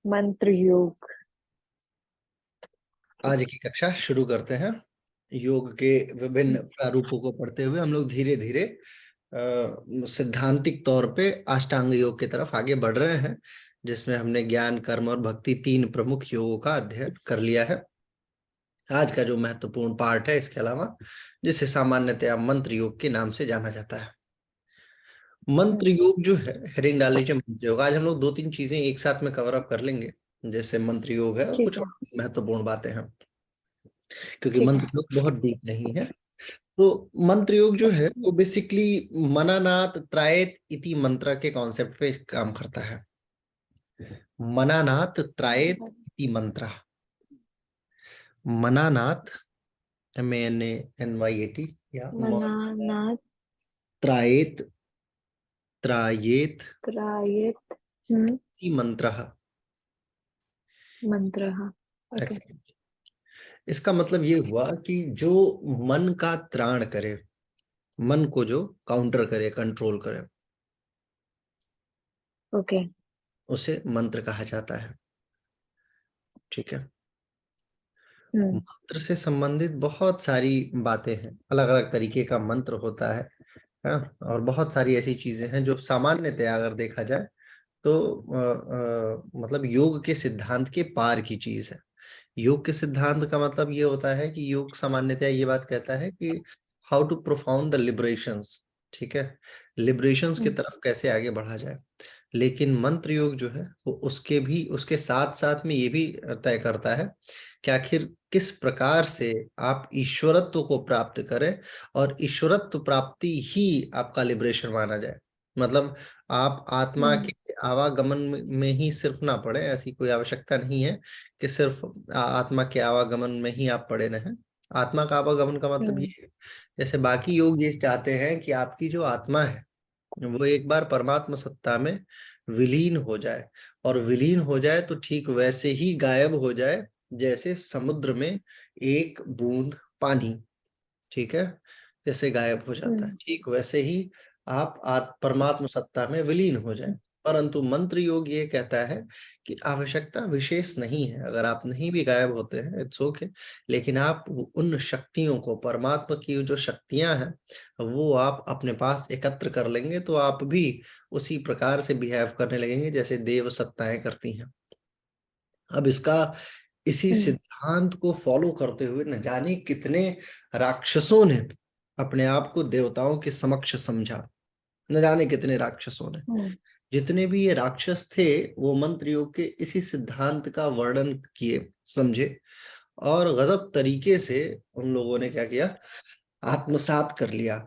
मंत्र योग। आज की कक्षा शुरू करते हैं। योग के विभिन्न प्रारूपों को पढ़ते हुए हम लोग धीरे धीरे सिद्धांतिक तौर पे अष्टांग योग की तरफ आगे बढ़ रहे हैं, जिसमें हमने ज्ञान, कर्म और भक्ति तीन प्रमुख योगों का अध्ययन कर लिया है। आज का जो महत्वपूर्ण पार्ट है, इसके अलावा, जिसे सामान्यतया मंत्र योग के नाम से जाना जाता है। मंत्र योग जो है, हेडिंग डाल लीजिए मंत्र योग। आज हम लोग दो तीन चीजें एक साथ में कवर अप कर लेंगे, जैसे मंत्र योग है और ठीक कुछ है। और महत्वपूर्ण बातें हैं, क्योंकि ठीक मंत्र है। योग बहुत डीप नहीं है। तो मंत्र योग जो है वो बेसिकली मनानाथ त्रायत इति मंत्र के कॉन्सेप्ट पे काम करता है। मनानाथ त्रायत इति मंत्र। मनानाथ, MANANYAT, या मनानाथ त्रायत, त्रायेत त्रायत इति मंत्र। मंत्र। ओके। इसका मतलब ये हुआ कि जो मन का त्राण करे, मन को जो काउंटर करे, कंट्रोल करे, ओके। उसे मंत्र कहा जाता है। ठीक है। हम्म। मंत्र से संबंधित बहुत सारी बातें हैं, अलग अलग तरीके का मंत्र होता है। हाँ, और बहुत सारी ऐसी चीजें हैं जो सामान्यतया अगर देखा जाए तो मतलब योग के सिद्धांत के पार की चीज है। योग के सिद्धांत का मतलब ये होता है कि योग सामान्यतया ये बात कहता है कि हाउ टू प्रोफाउंड द लिबरेशंस। ठीक है, लिबरेशंस की तरफ कैसे आगे बढ़ा जाए। लेकिन मंत्र योग जो है वो उसके साथ साथ में ये भी तय करता है कि आखिर किस प्रकार से आप ईश्वरत्व को प्राप्त करें, और ईश्वरत्व प्राप्ति ही आपका लिबरेशन माना जाए। मतलब आप आत्मा के आवागमन में ही सिर्फ ना पड़े, ऐसी कोई आवश्यकता नहीं है कि सिर्फ आत्मा के आवागमन में ही आप पड़े रहें। आत्मा का आवागमन का मतलब ये है, जैसे बाकी योग ये चाहते हैं कि आपकी जो आत्मा है वो एक बार परमात्मा सत्ता में विलीन हो जाए, और विलीन हो जाए तो ठीक वैसे ही गायब हो जाए जैसे समुद्र में एक बूंद पानी, ठीक है, जैसे गायब हो जाता है, ठीक वैसे ही आप परमात्मा सत्ता में विलीन हो जाए। परंतु मंत्र योग ये कहता है कि आवश्यकता विशेष नहीं है, अगर आप नहीं भी गायब होते हैं इट्स ओके, लेकिन आप उन शक्तियों को, परमात्मा की जो शक्तियां हैं, वो आप अपने पास एकत्र कर लेंगे तो आप भी उसी प्रकार से बिहेव करने लगेंगे जैसे देव सत्ताएं करती हैं। अब इसी सिद्धांत को फॉलो करते हुए न जाने कितने राक्षसों ने अपने आप को देवताओं के समक्ष समझा। न जाने कितने राक्षसों ने, जितने भी ये राक्षस थे, वो मंत्र योग के इसी सिद्धांत का वर्णन किए, समझे, और गजब तरीके से उन लोगों ने क्या किया, आत्मसात कर लिया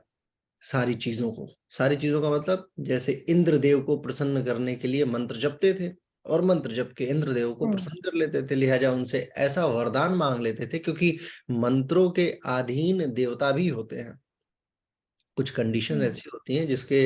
सारी चीजों को। सारी चीजों का मतलब, जैसे इंद्रदेव को प्रसन्न करने के लिए मंत्र जपते थे, और मंत्र जप के इंद्रदेव को प्रसन्न कर लेते थे, लिहाजा उनसे ऐसा वरदान मांग लेते थे, क्योंकि मंत्रों के अधीन देवता भी होते हैं। कुछ कंडीशन ऐसी होती हैं जिसके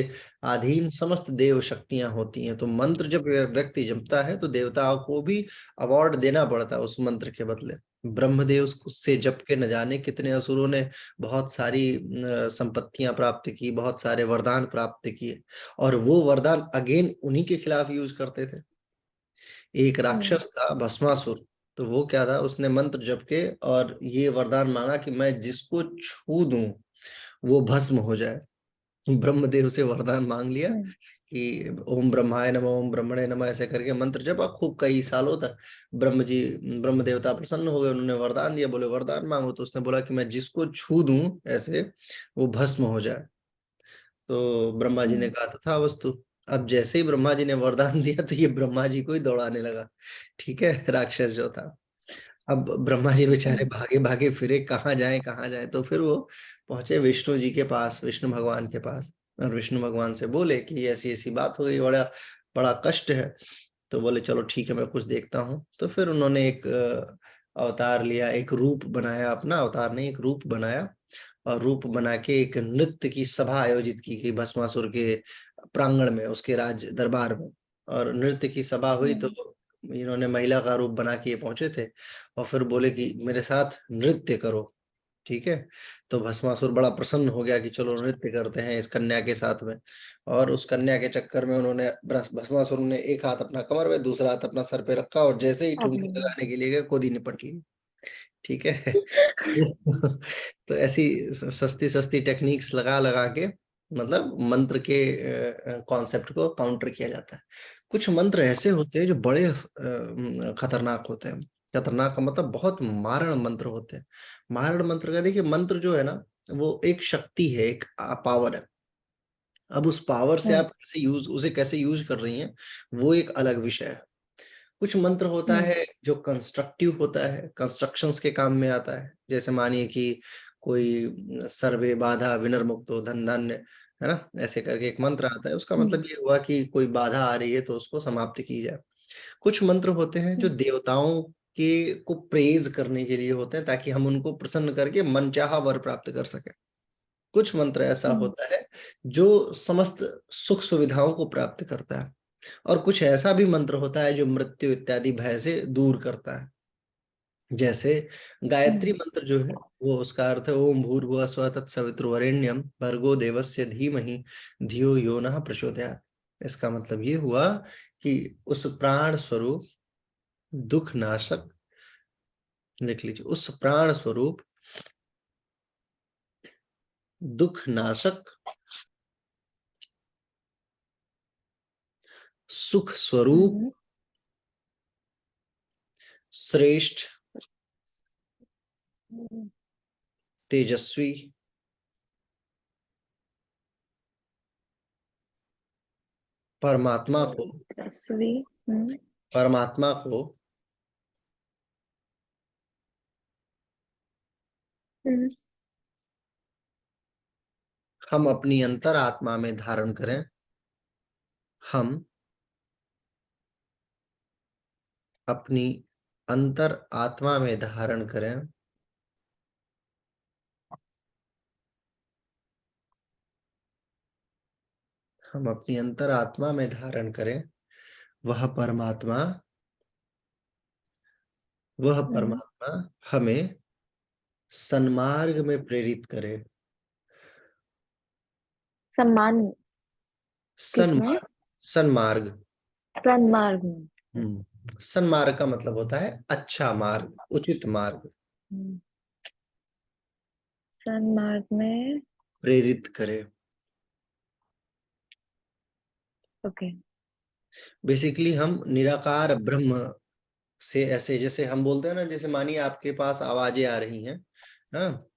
अधीन समस्त देव शक्तियां होती हैं। तो मंत्र जब व्यक्ति जपता है तो देवताओं को भी अवार्ड देना पड़ता है उस मंत्र के बदले। ब्रह्मदेव से जप के न जाने कितने असुरों ने बहुत सारी संपत्तियां प्राप्त की, बहुत सारे वरदान प्राप्त किए, और वो वरदान अगेन उन्हीं के खिलाफ यूज करते थे। एक राक्षस था भस्मासुर, तो वो क्या था, उसने मंत्र जप के और ये वरदान मांगा कि मैं जिसको छू दूं वो भस्म हो जाए। ब्रह्मदेव से वरदान मांग लिया कि ओम ब्रह्माय नमः, ओम ब्रह्मणे नमः, ऐसे करके मंत्र जपा खूब कई सालों तक। ब्रह्म देवता प्रसन्न हो गए, उन्होंने वरदान दिया, बोले वरदान मांगो, तो उसने बोला कि मैं जिसको छू दूं ऐसे वो भस्म हो जाए। तो ब्रह्मा जी ने कहा तथास्तु। अब जैसे ही ब्रह्मा जी ने वरदान दिया तो ये ब्रह्मा जी को ही दौड़ाने लगा, ठीक है, राक्षस जो था। अब ब्रह्मा जी बेचारे भागे भागे फिरे, कहाँ जाए कहाँ जाए, तो फिर वो पहुंचे विष्णु जी के पास, विष्णु भगवान के पास, और विष्णु भगवान से बोले कि ऐसी ऐसी बात हो गई, बड़ा बड़ा कष्ट है। तो बोले चलो ठीक है, मैं कुछ देखता हूँ। तो फिर उन्होंने एक अवतार लिया, एक रूप बनाया, अपना अवतार नहीं, एक रूप बनाया, और रूप बना के एक नृत्य की सभा आयोजित की गई भस्मासुर के प्रांगण में, उसके राज दरबार में। और नृत्य की सभा हुई तो इन्होंने महिला का रूप बना के ये पहुंचे थे, और फिर बोले कि मेरे साथ नृत्य करो, ठीक है। तो भस्मासुर बड़ा प्रसन्न हो गया कि चलो नृत्य करते हैं इस कन्या के साथ में, और उस कन्या के चक्कर में उन्होंने भस्मासुर ने एक हाथ अपना कमर में, दूसरा हाथ अपना सर पे रखा, और जैसे ही ठुमकी अग्नि। लगाने के लिए गए, खुद ही निपट ली। ठीक है। तो ऐसी सस्ती सस्ती टेक्निक्स लगा लगा के मतलब मंत्र के कॉन्सेप्ट को काउंटर किया जाता है। कुछ मंत्र ऐसे होते हैं जो बड़े खतरनाक होते हैं। खतरनाक का मतलब बहुत मारण मंत्र होते हैं। मारण मंत्र का देखिए, मंत्र जो है ना, वो एक शक्ति है, एक पावर है। अब उस पावर से हम्म। आप कैसे यूज कर रही हैं, वो एक अलग विषय है। कुछ मंत्र होता हम्म। है जो कंस्ट्रक्टिव होता है, कंस्ट्रक्शंस के काम में आता है। जैसे मानिए कि कोई सर्वे बाधा विनर्मुक्तो धन धान्य, है ना, ऐसे करके एक मंत्र आता है, उसका हम्म। मतलब ये हुआ कि कोई बाधा आ रही है तो उसको समाप्त की जाए। कुछ मंत्र होते हैं जो हम्म। देवताओं के को प्रेज करने के लिए होते हैं, ताकि हम उनको प्रसन्न करके मनचाहा वर प्राप्त कर सकें। कुछ मंत्र ऐसा हम्म। होता है जो समस्त सुख सुविधाओं को प्राप्त करता है, और कुछ ऐसा भी मंत्र होता है जो मृत्यु इत्यादि भय से दूर करता है। जैसे गायत्री हम्म। मंत्र जो है, वो उसका अर्थ है ओम भूर्भुवः स्वः तत्सवितुर्वरेण्यम भर्गो देवस्य धीमहि धियो यो नः प्रचोदयात्। इसका मतलब ये हुआ कि उस प्राण स्वरूप दुख नाशक, लिख लीजिए, उस प्राण स्वरूप दुख नाशक सुख स्वरूप हम्म। श्रेष्ठ हम्म। तेजस्वी परमात्मा को, तेजस्वी। हम्म। परमात्मा को हम्म। हम अपनी अंतर आत्मा में धारण करें। हम अपनी अंतर आत्मा में धारण करें। हम अपनी अंतर आत्मा में धारण करें। वह परमात्मा, वह हम्म। परमात्मा हमें सन्मार्ग में प्रेरित करे। सम्मान। किसमें? सन्मार्ग, सन्मार्ग। सन्मार्ग में। सन्मार्ग का मतलब होता है अच्छा मार्ग, उचित मार्ग। हम्म। सन्मार्ग में। प्रेरित करे। ओके। बेसिकली हम निराकार ब्रह्म से, ऐसे जैसे हम बोलते हैं ना, जैसे मानिए आपके पास आवाजें आ रही हैं, हाँ,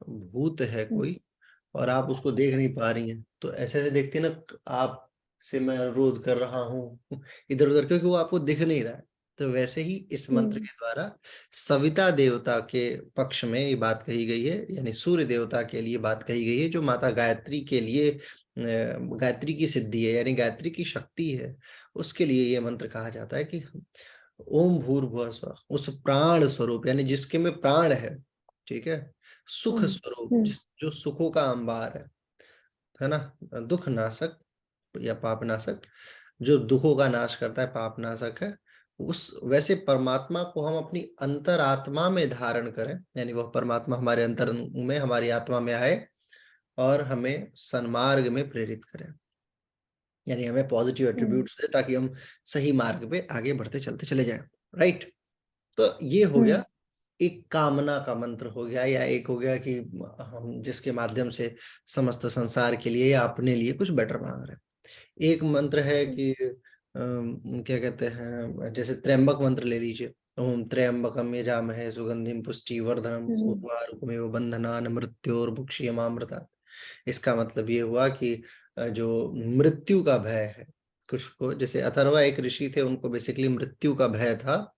भूत है हम्म। कोई और आप उसको देख नहीं पा रही हैं, तो ऐसे ऐसे देखते हैं ना, आप से मैं अनुरोध कर रहा हूँ इधर उधर, क्योंकि वो आपको दिख नहीं रहा है। तो वैसे ही इस मंत्र हम्म। के द्वारा सविता देवता के पक्ष में ये बात कही गई है, यानी सूर्य देवता के लिए बात कही गई है, जो माता गायत्री के लिए गायत्री की सिद्धि है, यानी गायत्री की शक्ति है, उसके लिए ये मंत्र कहा जाता है कि ओम भूर्भुवः स्वः, उस प्राण स्वरूप, यानी जिसके में प्राण है, ठीक है, सुख हम्म। स्वरूप, हम्म। जिस जो सुखों का अंबार है ना, दुख नाशक या पाप नाशक, जो दुखों का नाश करता है, पाप नाशक है, उस वैसे परमात्मा को हम अपनी अंतर आत्मा में धारण करें, यानी वह परमात्मा हमारे अंतर में, हमारी आत्मा में आए और हमें सन्मार्ग में प्रेरित करें, यानी हमें पॉजिटिव हम्म। एट्रीब्यूट्स दे, ताकि हम सही मार्ग पे आगे बढ़ते चलते चले जाएं। राइट। तो ये हो हम्म। गया, एक कामना का मंत्र हो गया, या एक हो गया कि हम जिसके माध्यम से समस्त संसार के लिए या अपने लिए कुछ बेटर मांग रहे हैं। एक मंत्र है कि क्या कहते हैं, जैसे त्र्यंबक मंत्र ले लीजिए, ओम त्र्यंबकम यजामहे सुगंधिम पुष्टिवर्धनम हम्म। उर्वारुकमेव बंधनान मृत्योर्मुक्षयमामृतात्। इसका मतलब ये हुआ कि जो मृत्यु का भय है, कुछ को, जैसे अथर्वा एक ऋषि थे, उनको बेसिकली मृत्यु का भय था,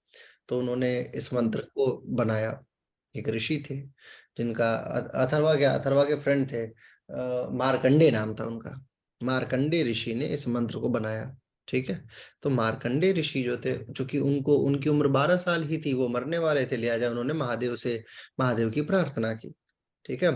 तो उन्होंने इस हम्म। मंत्र को बनाया। एक ऋषि थे जिनका अथर्वा, क्या अथर्वा के फ्रेंड थे, मार्कंडे नाम था उनका। मार्कंडे ऋषि ने इस मंत्र को बनाया। ठीक है। तो मार्कंडे ऋषि जो थे, चूंकि उनको उनकी उम्र 12 साल ही थी, वो मरने वाले थे, लिहाजा उन्होंने महादेव की प्रार्थना की। ठीक है।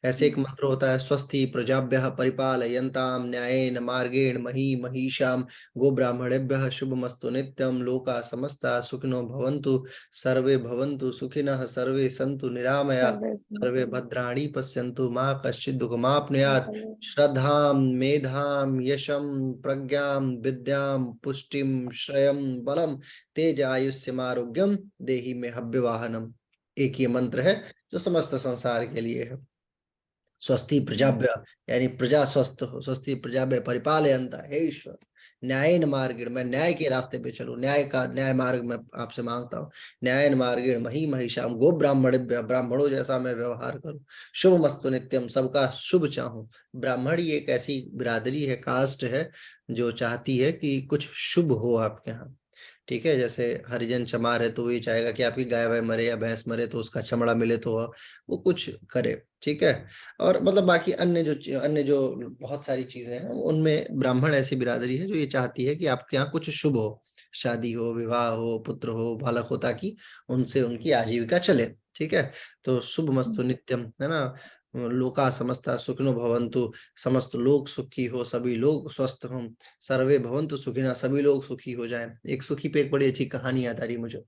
ऐसे एक मंत्र होता है, स्वस्ति प्रजाभ्यः परिपालयन्ताम न्यायेन मार्गेण मही महिषाम गोब्राह्मणेभ्यः शुभमस्तु नित्यं लोका समस्ता सुखिनो भवन्तु सर्वे भवन्तु सुखिनः सर्वे सन्तु निरामयाः सर्वे सर्वे भवन्तु भद्राणि पश्यन्तु मा कश्चित् दुःखमाप्नुयात् निरामयाः। श्रद्धां मेधां यशं प्रज्ञां विद्यां पुष्टिं श्रयं बलम तेज आयुष्यम आरोग्यम देहि में हव्यवाहनम। एक ये मंत्र है जो समस्त संसार के लिए है। स्वस्ति प्रजाभ्य, यानी प्रजा स्वस्थ हो, स्वस्ति प्रजाभ्य परिपालयन्ता, हे ईश्वर न्यायन मार्गेण, मैं न्याय के रास्ते पे चलूं, न्याय मार्ग में आपसे मांगता हूँ। न्यायन मार्गेण मही महिषाम गो ब्राह्मणेभ्यः, ब्राह्मणों जैसा मैं व्यवहार करूं। शुभ मस्तु नित्यम, सबका शुभ चाहूं। ब्राह्मण ही एक ऐसी बिरादरी है, कास्ट है, जो चाहती है कि कुछ शुभ हो आपके यहाँ। ठीक है, जैसे हरिजन चमार है तो ये चाहेगा कि आपकी गाय वाय मरे या भैंस मरे तो उसका चमड़ा मिले तो वो कुछ करे। ठीक है। और मतलब बाकी अन्य जो बहुत सारी चीजें हैं, उनमें ब्राह्मण ऐसी बिरादरी है जो ये चाहती है कि आपके यहाँ कुछ शुभ हो, शादी हो, विवाह हो, पुत्र हो, बालक हो, ताकि उनसे उनकी आजीविका चले। ठीक है। तो शुभ मस्तु नित्यम, है ना। लोका समस्ता सुखिनो भवन्तु, समस्त लोग सुखी हो, सभी लोग स्वस्थ हों। सर्वे भवन्तु सुखिनः, सभी लोग सुखी हो जाएं। एक सुखी पे एक बड़ी अच्छी कहानी याद आ रही मुझे।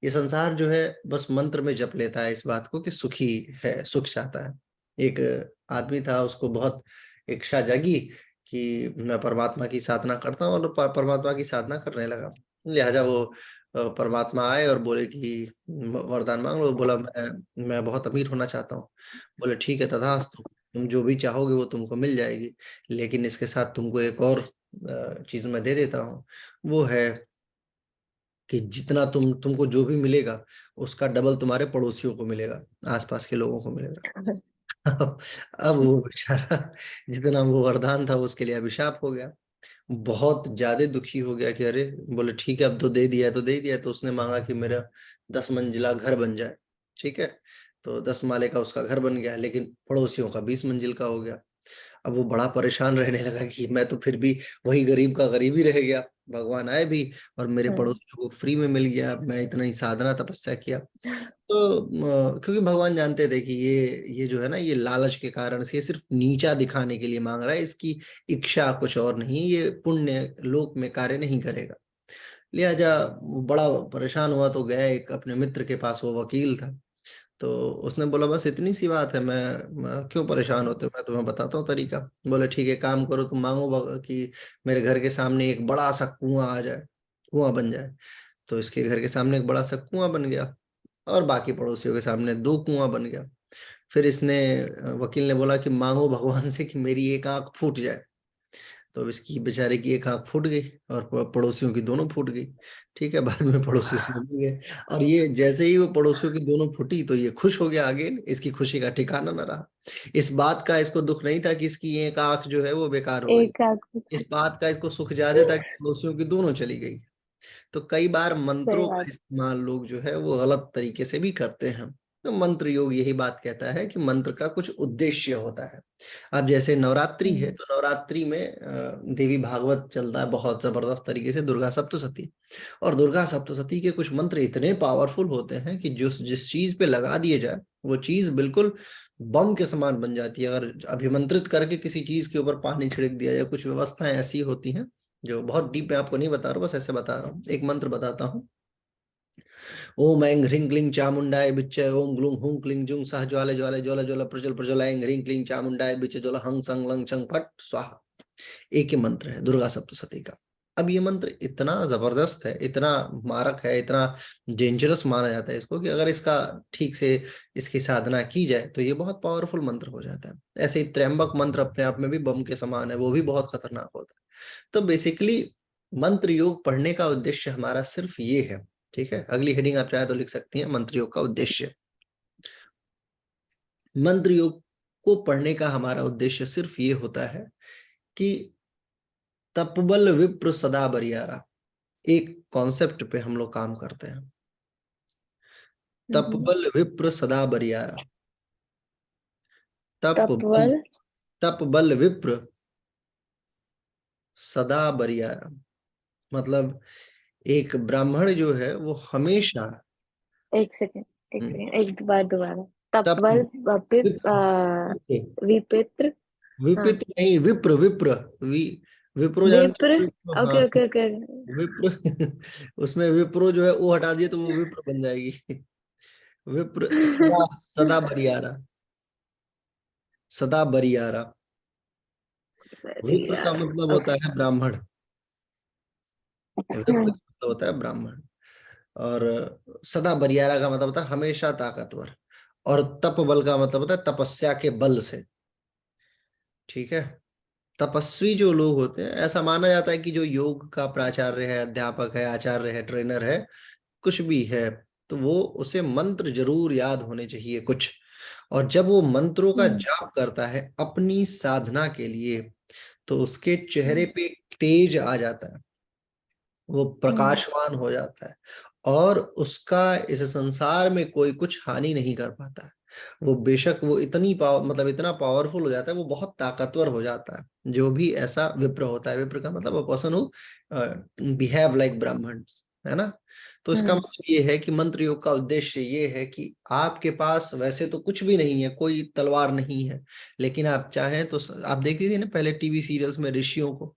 ये संसार जो है बस मंत्र में जप लेता है इस बात को कि सुखी है, सुख चाहता है। एक आदमी था, उसको बहुत इच्छा जगी कि मैं परमात्मा की साधना करता हूँ, और परमात्मा की साधना करने लगा। लिहाजा वो परमात्मा आए और बोले कि वरदान मांग लो। बोला मैं बहुत अमीर होना चाहता हूँ। बोले ठीक है, तथास्तु, तुम जो भी चाहोगे वो तुमको मिल जाएगी, लेकिन इसके साथ तुमको एक और चीज मैं दे देता हूँ। वो है कि जितना तुमको जो भी मिलेगा उसका डबल तुम्हारे पड़ोसियों को मिलेगा, आसपास के लोगों को मिलेगा। अब वो बेचारा, जितना वो वरदान था उसके लिए अभिशाप हो गया। बहुत ज्यादा दुखी हो गया कि अरे, बोले ठीक है अब तो दे दिया है तो दे दिया है। तो उसने मांगा कि मेरा 10 मंजिला घर बन जाए। ठीक है। तो 10 माले का उसका घर बन गया, लेकिन पड़ोसियों का 20 मंजिल का हो गया। अब वो बड़ा परेशान रहने लगा कि मैं तो फिर भी वही गरीब का गरीब ही रह गया, भगवान आए भी और मेरे पड़ोसियों को फ्री में मिल गया, मैं इतना ही साधना तपस्या किया। तो क्योंकि भगवान जानते थे कि ये जो है ना, ये लालच के कारण से, ये सिर्फ नीचा दिखाने के लिए मांग रहा है, इसकी इच्छा कुछ और नहीं, ये पुण्य लोक में कार्य नहीं करेगा। लिहाजा वो बड़ा परेशान हुआ, तो गया एक अपने मित्र के पास, वो वकील था। तो उसने बोला बस इतनी सी बात है, मैं क्यों परेशान होते हो, मैं तुम्हें बताता हूँ तरीका। बोले ठीक है, काम करो, तुम मांगो कि मेरे घर के सामने एक बड़ा सा कुआं आ जाए, कुआं बन जाए। तो इसके घर के सामने एक बड़ा सा कुआं बन गया, और बाकी पड़ोसियों के सामने 2 कुआं बन गया। फिर इसने, वकील ने बोला कि मांगो भगवान से कि मेरी एक आंख फूट जाए। तो अब इसकी बेचारे की एक आंख फूट गई, और पड़ोसियों की दोनों फूट गई। ठीक है, बाद में पड़ोसी उसमें मिल गए। और ये जैसे ही वो पड़ोसियों की दोनों फूटी तो ये खुश हो गया, आगे इसकी खुशी का ठिकाना न रहा। इस बात का इसको दुख नहीं था कि इसकी एक आंख जो है वो बेकार हो गई, एक आंख। इस बात का इसको सुख ज्यादा था कि पड़ोसियों की दोनों चली गई। तो कई बार सही मंत्रों का बात। इस्तेमाल लोग जो है वो गलत तरीके से भी करते हैं। तो मंत्र योग यही बात कहता है कि मंत्र का कुछ उद्देश्य होता है। अब जैसे नवरात्रि है, तो नवरात्रि में देवी भागवत चलता है बहुत जबरदस्त तरीके से, दुर्गा सप्तशती। और दुर्गा सप्तशती के कुछ मंत्र इतने पावरफुल होते हैं कि जो जिस चीज पे लगा दिए जाए वो चीज बिल्कुल बम के समान बन जाती है। अगर अभिमंत्रित करके किसी चीज के ऊपर पानी छिड़क दिया जाए, कुछ व्यवस्थाएं ऐसी होती हैं जो बहुत डीप मैं आपको नहीं बता रहा हूँ, बस ऐसे बता रहा हूँ। एक मंत्र बताता हूँ। ओम ऐं ह्रीं क्लीं चामुंडाय बिच्चय ओम ग्लूं हुं क्लीं जुं सह ज्वाले ज्वाले ज्वल ज्वल प्रज्वल प्रज्वल ऐं ह्रीं क्लीं चामुंडाय बिच्च ज्वल हंग संग लंग छंग फट स्वाहा। एक ही मंत्र है दुर्गा सप्तशती का। अब ये मंत्र इतना जबरदस्त है, इतना मारक है, इतना डेंजरस माना जाता है इसको, कि अगर इसका ठीक से इसकी साधना की जाए तो ये बहुत पावरफुल मंत्र हो जाता है। ऐसे ही त्र्यंबक मंत्र अपने आप में भी बम के समान है, वो भी बहुत खतरनाक होता है। तो बेसिकली मंत्र योग पढ़ने का उद्देश्य हमारा सिर्फ ये है। ठीक है, अगली हेडिंग आप चाहे तो लिख सकती हैं, मंत्र योग का उद्देश्य। मंत्र योग को पढ़ने का हमारा उद्देश्य सिर्फ ये होता है कि तपबल विप्र सदा बरियारा, एक कॉन्सेप्ट पे हम लोग काम करते हैं। तपबल विप्र सदा बरियारा। तपबल, तपवल। तपबल विप्र सदा बरियारा, मतलब एक ब्राह्मण जो है वो हमेशा, एक सेकेंड, एक सेकेंड, एक बार दोबारा। तपवल, विप्र विपित्र। हाँ, विपित्र नहीं, विप्र विप्र विप्रो जानते विप्र। हो? विप्रो, हाँ। Okay okay okay. विप्र उसमें विप्रो जो है वो हटा दिए तो वो विप्र बन जाएगी। विप्र, सदा सदा बरियारा, सदा बरियारा। अरे विप्र का यार। मतलब होता ओके। है ब्राह्मण। विप्र का मतलब होता है ब्राह्मण। और सदा बरियारा का मतलब होता है हमेशा ताकतवर। और तप बल का मतलब होता है तपस्या के बल से। ठीक है। तपस्वी जो लोग होते हैं, ऐसा माना जाता है कि जो योग का प्राचार्य है, अध्यापक है, आचार्य है, ट्रेनर है, कुछ भी है, तो वो उसे मंत्र जरूर याद होने चाहिए कुछ। और जब वो मंत्रों का हम्म जाप करता है अपनी साधना के लिए, तो उसके चेहरे हम्म पे तेज आ जाता है, वो हम्म प्रकाशवान हो जाता है। और उसका इस संसार में कोई कुछ हानि नहीं कर पाता है। वो बेशक वो इतनी मतलब इतना पावरफुल हो जाता है, वो बहुत ताकतवर हो जाता है। जो भी ऐसा विप्र होता है, विप्र का मतलब a person who behave like Brahmins, है ना। तो इसका हम्म मतलब ये है कि मंत्र योग का उद्देश्य ये है कि आपके पास वैसे तो कुछ भी नहीं है, कोई तलवार नहीं है, लेकिन आप चाहें तो आप देखती थी ना पहले टीवी सीरियल्स में ऋषियों को,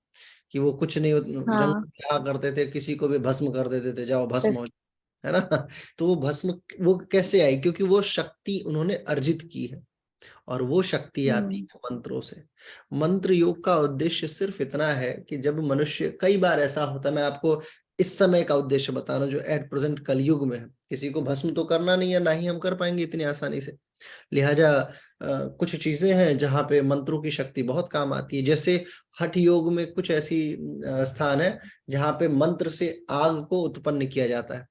कि वो कुछ नहीं, जंग हाँ, क्या करते थे, किसी को भी भस्म कर देते थे, जाओ भस्म बस। हो, है ना। तो वो भस्म वो कैसे आई? क्योंकि वो शक्ति उन्होंने अर्जित की है। और वो शक्ति आती हम्म है मंत्रों से। मंत्र योग का उद्देश्य सिर्फ इतना है कि जब मनुष्य, कई बार ऐसा होता है, मैं आपको इस समय का उद्देश्य बता रहा हूं जो एट प्रेजेंट कलयुग में है। किसी को भस्म तो करना नहीं है, ना ही हम कर पाएंगे इतनी आसानी से। लिहाजा कुछ चीजें हैं जहां पे मंत्रों की शक्ति बहुत काम आती है। जैसे हठ योग में कुछ ऐसी स्थान है जहां पे मंत्र से आग को उत्पन्न किया जाता है।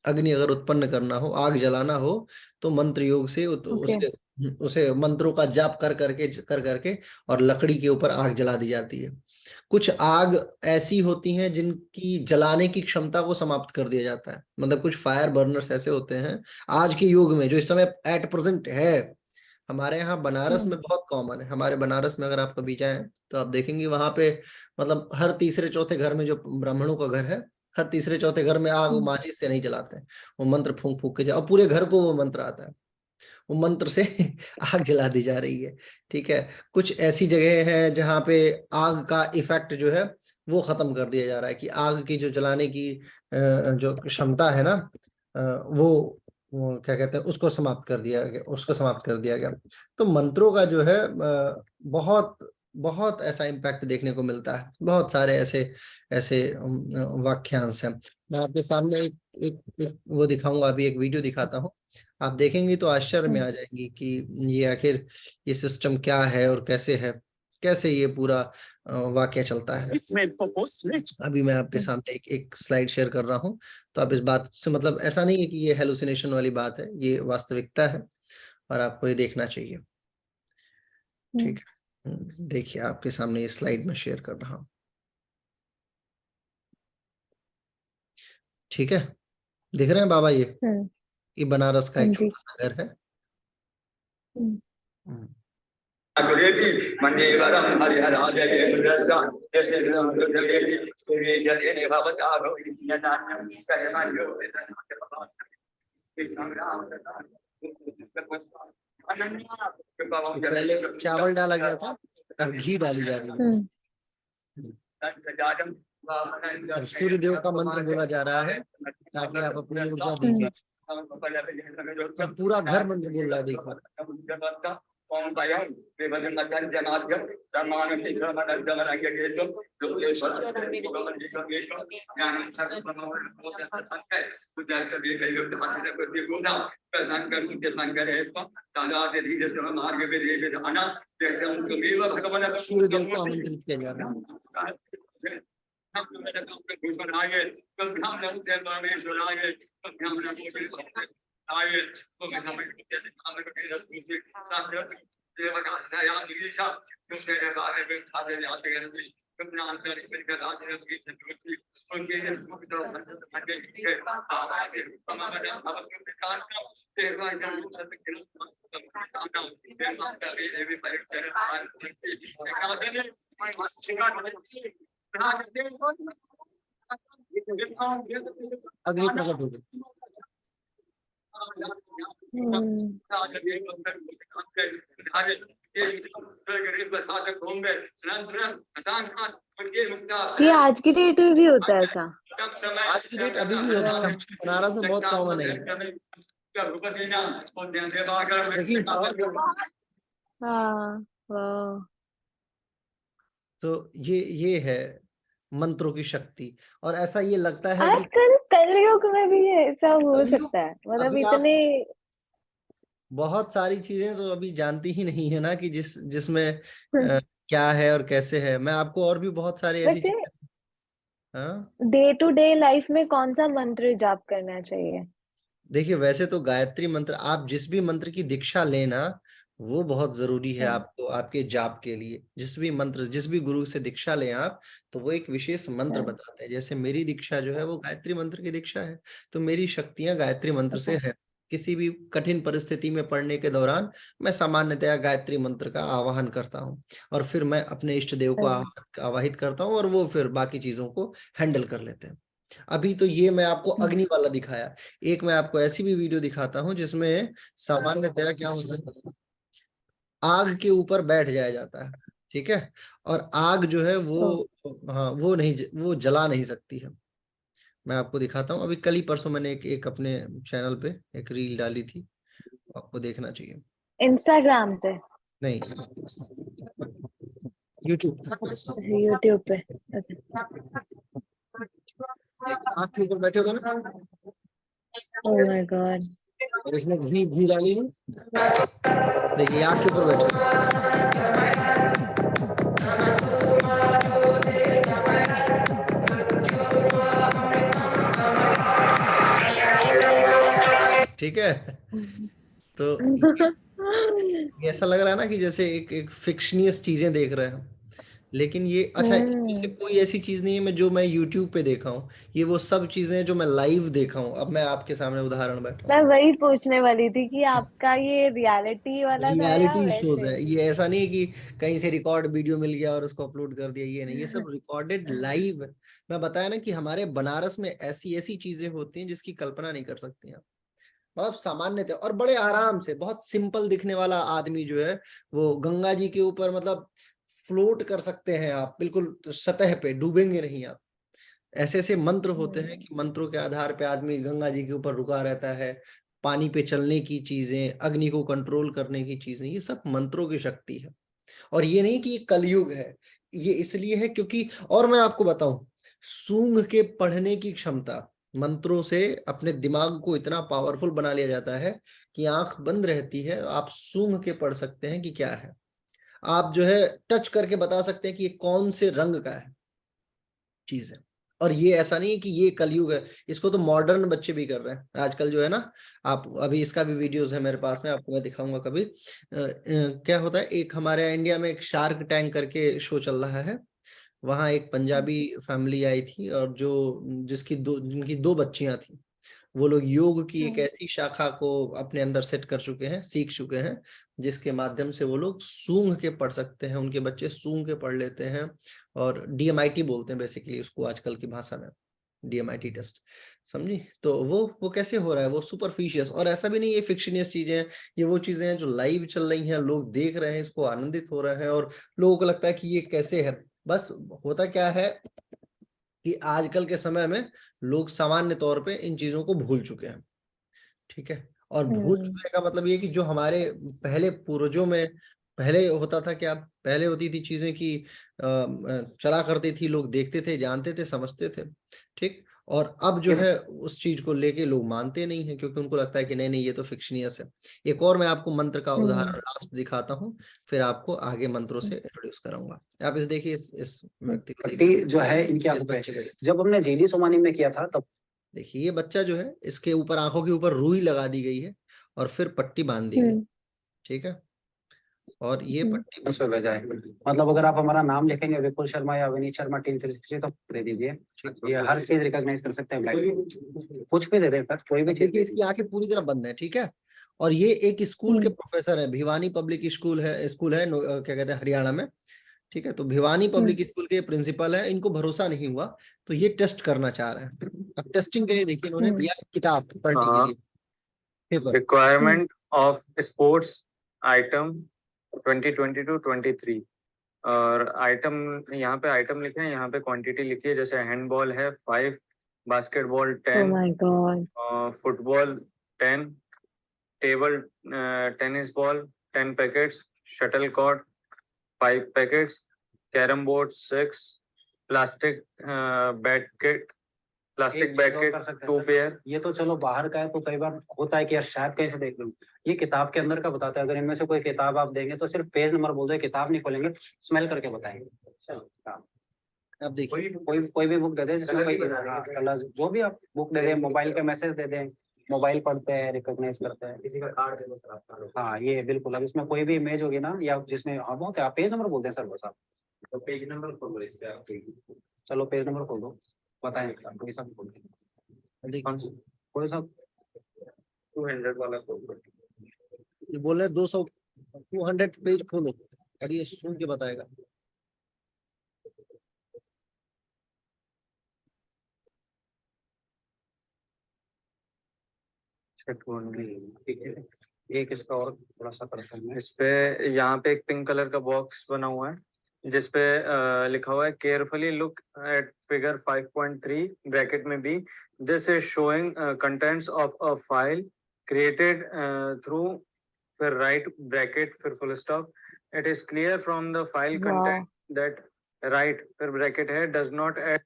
अग्नि अगर उत्पन्न करना हो, आग जलाना हो, तो मंत्र योग से ओके। उसे उसे मंत्रों का जाप कर करके और लकड़ी के ऊपर आग जला दी जाती है। कुछ आग ऐसी होती हैं जिनकी जलाने की क्षमता को समाप्त कर दिया जाता है। मतलब कुछ फायर बर्नर्स ऐसे होते हैं आज के युग में, जो इस समय एट प्रेजेंट है। हमारे यहाँ बनारस हम्म में बहुत कॉमन है। हमारे बनारस में अगर आप कभी जाएं तो आप देखेंगे वहां पे, मतलब हर तीसरे चौथे घर में, जो ब्राह्मणों का घर है, हर तीसरे चौथे घर में आग वो हम्म माचिस से नहीं जलाते हैं। वो मंत्र फूंक फूंक के जाओ, और पूरे घर को वो मंत्र आता है। वो मंत्र से आग जला दी जा रही है। ठीक है। कुछ ऐसी जगह है जहाँ पे आग का इफेक्ट जो है वो खत्म कर दिया जा रहा है, कि आग की जो जलाने की जो क्षमता है ना, वो क्या कहते हैं, उसको समाप्त कर दिया गया, उसको समाप्त कर दिया गया। तो मंत्रों का जो है बहुत बहुत ऐसा इम्पैक्ट देखने को मिलता है। बहुत सारे ऐसे ऐसे वाक्यांश हैं। मैं आपके सामने एक वो दिखाऊंगा, अभी एक वीडियो दिखाता हूँ। आप देखेंगे तो आश्चर्य में हम्म आ जाएंगी कि ये आखिर ये सिस्टम क्या है और कैसे है, कैसे ये पूरा वाक्य चलता है। अभी मैं आपके हम्म सामने एक स्लाइड शेयर कर रहा हूँ। तो आप इस बात से, मतलब ऐसा नहीं है कि ये हेलुसिनेशन वाली बात है, ये वास्तविकता है और आपको ये देखना चाहिए। ठीक हम्म है। देखिए आपके सामने ये स्लाइड में शेयर कर रहा हूँ। ठीक है। दिख रहे हैं बाबा? हम्म, ये बनारस का हाँ एक जी। छोटा सा घर है। हम्म हम्म। अग्रेति मन्येवरं हरिहराजये मुद्रस्ता जैसे जगेति सूर्ये जलेने भवता भवति यदान्यं कहमायो तो पहले चावल डाला गया था, अब घी डाली जा रही है। हम्म अब सूर्य देव का मंत्र बोला जा रहा है ताकि आप अपनी ऊर्जा दीजिए। हम्म अब पूरा घर मंत्र बोल रहा है, देखो। ओम भयं विभजनमचन जनार्दन समान विक्रमण जमरंग गेतो लोकेश्वर गेतो ज्ञानं सर्वप्रमोद संकय उद्देश्य भी कयुक्त हसित प्रति गोदा संकर उद्देश्य संकर है ताजा से धीरे से मार्ग में दे विधाना जैसे उनको मेवा भगवान सूर्य देव को आमंत्रित किया जा रहा है। हम लोग का भूषण आए कल ध्यान रखते हैं परमेश्वर आए कल ध्यान रखते आए तो मैं हमें जैसे काम करके रस से सांसद देवका सया दिशा दूसरे बारे में खाते जाते हैं भी अपना अंतर में का राज की संस्कृति उनके मुक्त हटे के आवाज हमारा भक्त के कान का तेरा जन सत्य के कामना तेरा का भी परिचय आज की शिकायत है अग्नि प्रकट हो गई। ये आज की डेट में भी होता है ऐसा? आज की डेट अभी भी होता है, बनारस में बहुत कॉमन है देखिए। हाँ, वाह। तो ये है मंत्रों की शक्ति। और ऐसा ये लगता है कि आजकल कलयुग में भी ऐसा हो कलयुग, सकता है, मतलब अभी आप इतने। बहुत सारी चीजें तो अभी जानती ही नहीं है ना कि जिसमें क्या है और कैसे है। मैं आपको और भी बहुत सारी ऐसी वैसे चीजें। हाँ, डे टू डे लाइफ में कौन सा मंत्र जाप करना चाहिए? देखिए वैसे तो गायत्री मंत्र, आप जिस भी मंत्र की दीक्षा लेना वो बहुत जरूरी है हम्म, आपको, आपके जाप के लिए। जिस भी मंत्र, जिस भी गुरु से दीक्षा लें आप, तो वो एक विशेष मंत्र हम्म, बताते हैं। जैसे मेरी दीक्षा जो है वो गायत्री मंत्र की दीक्षा है, तो मेरी शक्तियां गायत्री मंत्र से अच्छा। है। किसी भी कठिन परिस्थिति में पड़ने के दौरान मैं सामान्यतया गायत्री मंत्र का आवाहन करता हूँ, और फिर मैं अपने इष्ट देव को हम्म, आवाहित करता हूँ, और वो फिर बाकी चीजों को हैंडल कर लेते हैं। अभी तो ये मैं आपको अग्नि वाला दिखाया, एक मैं आपको ऐसी भी वीडियो दिखाता हूँ जिसमें सामान्यतया क्या होता है, आग के ऊपर बैठ जाया जाता है, ठीक है। और आग जो है वो, ओ, हाँ वो नहीं, वो जला नहीं सकती है। मैं आपको दिखाता हूँ, अभी कल ही परसों मैंने एक अपने चैनल पे एक रील डाली थी, आपको देखना चाहिए। इंस्टाग्राम पे? नहीं, यूट्यूब। यूट्यूब पे? अच्छा। आग के ऊपर बैठे हो ना, ओह माय गॉड। और इसमें घी घी डाली है, देखिए आग के ऊपर बैठे। ठीक है। तो ये ऐसा लग रहा है ना कि जैसे एक एक फिक्शनियस चीजें देख रहे हैं, लेकिन ये अच्छा, इनमें से हम्म। कोई ऐसी चीज नहीं है मैं जो मैं यूट्यूब पे देखा हूँ। ये वो सब चीजें हैं जो मैं लाइव देखा हूँ। अब मैं आपके सामने उदाहरण बैठा मैं हूँ। वही पूछने वाली थी कि आपका ये रियलिटी वाला था या रियलिटी शोज वैसे? है ये, ऐसा नहीं है कि कहीं से रिकॉर्ड वीडियो मिल गया और उसको अपलोड कर दिया, ये नहीं, ये सब रिकॉर्डेड लाइव है। मैं बताया ना कि हमारे बनारस में ऐसी ऐसी चीजें होती हैं जिसकी कल्पना नहीं कर सकती आप। मतलब सामान्य थे, और बड़े आराम से, बहुत सिंपल दिखने वाला आदमी जो है वो गंगा जी के ऊपर मतलब फ्लोट कर सकते हैं आप, बिल्कुल सतह पे डूबेंगे नहीं आप। ऐसे ऐसे मंत्र होते हैं कि मंत्रों के आधार पे आदमी गंगा जी के ऊपर रुका रहता है। पानी पे चलने की चीजें, अग्नि को कंट्रोल करने की चीजें, ये सब मंत्रों की शक्ति है। और ये नहीं कि ये कलयुग है, ये इसलिए है क्योंकि, और मैं आपको बताऊं, सूंघ के पढ़ने की क्षमता, मंत्रों से अपने दिमाग को इतना पावरफुल बना लिया जाता है कि आंख बंद रहती है, आप सूंघ के पढ़ सकते हैं कि क्या है। आप जो है टच करके बता सकते हैं कि ये कौन से रंग का है चीज है। और ये ऐसा नहीं है कि ये कलयुग है, इसको तो मॉडर्न बच्चे भी कर रहे हैं आजकल जो है ना। आप अभी इसका भी वीडियोस है मेरे पास में, आपको मैं दिखाऊंगा कभी। क्या होता है, एक हमारे इंडिया में एक शार्क टैंक करके शो चल रहा है। वहां एक पंजाबी फैमिली आई थी, और जो जिनकी दो बच्चियां थी, वो लोग योग की एक ऐसी शाखा को अपने अंदर सेट कर चुके हैं, सीख चुके हैं, जिसके माध्यम से वो लोग सूंघ के पढ़ सकते हैं। उनके बच्चे सूंघ के पढ़ लेते हैं, और डीएमआईटी बोलते हैं बेसिकली उसको आजकल की भाषा में, डीएमआईटी टेस्ट, समझी। तो वो कैसे हो रहा है, वो सुपरफिशियस, और ऐसा भी नहीं ये फिक्शनियस चीजें हैं, ये वो चीजें हैं जो लाइव चल रही हैं, लोग देख रहे हैं, इसको आनंदित हो रहे हैं, और लोगों को लगता है कि ये कैसे है। बस होता क्या है कि आजकल के समय में लोग सामान्य तौर पे इन चीजों को भूल चुके हैं, ठीक है। और भूल हम्म, चुकने का मतलब ये कि जो हमारे पहले पूर्वजों में पहले होता था, क्या पहले होती थी चीजें कि चला करती थी, लोग देखते थे, जानते थे, समझते थे, ठीक। और अब जो है उस चीज को लेके लोग मानते नहीं है, क्योंकि उनको लगता है कि नहीं नहीं ये तो फिक्शनियस है। एक और मैं आपको मंत्र का उदाहरण लास्ट दिखाता हूँ, फिर आपको आगे मंत्रों से इंट्रोड्यूस कराऊंगा। आप इस देखिए, इस व्यक्ति को पट्टी देखिए, जो है इनकी इस आंखों पे, बच्चे को देखिए। जब हमने जीडी सोमानी में किया था तब देखिए ये बच्चा जो है, इसके ऊपर आंखों के ऊपर रुई लगा दी गई है, और फिर पट्टी बांध दी गई, हम्म, ठीक है। और ये हम्म, पट्टी उस पे भेजा है। मतलब अगर आप हमारा नाम लिखेंगे विपुल शर्मा या विनीत शर्मा टीम 360 तो दे दीजिए, ये हर चीज रिकॉग्नाइज कर सकते हैं ब्लाइंड, कुछ भी दे दें सर, कोई भी चीज। देखिए इसकी आंखें पूरी तरह बंद है, ठीक है। और ये एक स्कूल के हम्म, प्रोफेसर है, भिवानी पब्लिक स्कूल है क्या कहते हैं, हरियाणा में, ठीक है। तो भिवानी हम्म, पब्लिक स्कूल के प्रिंसिपल है, इनको भरोसा नहीं हुआ, तो ये टेस्ट करना चाह रहे हैं। अब टेस्टिंग के लिए देखिए इन्होंने हम्म, दिया किताब पढ़ने के लिए, paper requirement of sports item 2022-23 और आइटम यहाँ पे आइटम लिखे हैं, यहाँ पे क्वांटिटी लिखी है, जैसे हैंडबॉल है 5, basketball Oh 10, my God. Football 10, table tennis ball 10 packets, shuttle cork 5 packets, carrom board 6, plastic baked एक चीज और कर सकते हैं 2 सर। पेयर। ये तो चलो बाहर का है, तो कई बार होता है कि यार शायद कहीं से देख लूं। ये किताब के अंदर का बताता है। अगर इनमें से कोई किताब आप देंगे तो सिर्फ पेज नंबर बोल दो, किताब नहीं खोलेंगे, स्मेल करके बताएंगे। हाँ। अब देखिए कोई भी बुक दे दें जिसमें कोई कलर, जो भी आप बुक दे दें, मोबाइल के मैसेज दे दें, मोबाइल पढ़ते हैं, रिकॉग्नाइज करते हैं, किसी का कार्ड दे दो सर आप। हाँ ये बिल्कुल। अब इसमें कोई भी इमेज होगी ना, या जिसमें हाँ बहुत है, आप पेज नंबर बोलते हैं सर बस आप। तो पेज नंबर खोल दो, चलो पेज नंबर खोल दो, बताएं कोई सा खोल के। देखिए कोई सा 200 वाला खोल दो। ये बोल रहे 200 पेज खोलो और ये सुन के बताएगा। ठीक है, एक इसका और थोड़ा सा करते हैं। इस पे यहाँ पे एक पिंक कलर का बॉक्स बना हुआ है जिसपे लिखा हुआ है carefully look at figure 5.3 bracket में B, this is showing contents of a file created through फिर राइट ब्रैकेट फिर full stop, it is clear from the file Wow. Content that right फिर ब्रैकेट है डज नॉट एड।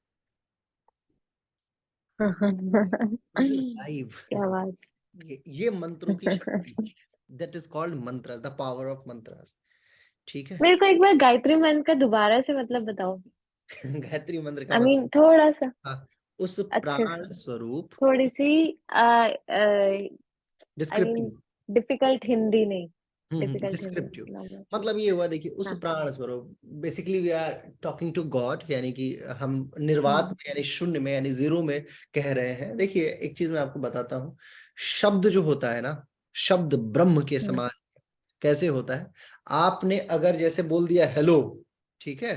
लाइव क्या बात। ये मंत्रों की शक्ति, that is called mantra, the power of mantras. ठीक है। मेरे को एक बार गायत्री मंत्र का दोबारा से मतलब बताओ। गायत्री मंत्र का आई मीन मतलब थोड़ा सा हाँ, उस अच्छे प्राण से, स्वरूप थोड़ी सी आई डिस्क्रिप्टिव मीन डिफिकल्ट हिंदी नहीं, डिफिकल्ट हिंदी डिस्क्रिप्टिव नहीं। मतलब ये हुआ। देखिए उस हाँ। प्राण स्वरूप basically we are talking to God, यानी कि हम निर्वात में यानी शून्य में यानी जीरो में कह रहे हैं। देखिए एक चीज मैं आपको बताता हूँ, शब्द जो होता है ना, शब्द ब्रह्म के समान कैसे होता है। आपने अगर जैसे बोल दिया हेलो, ठीक है,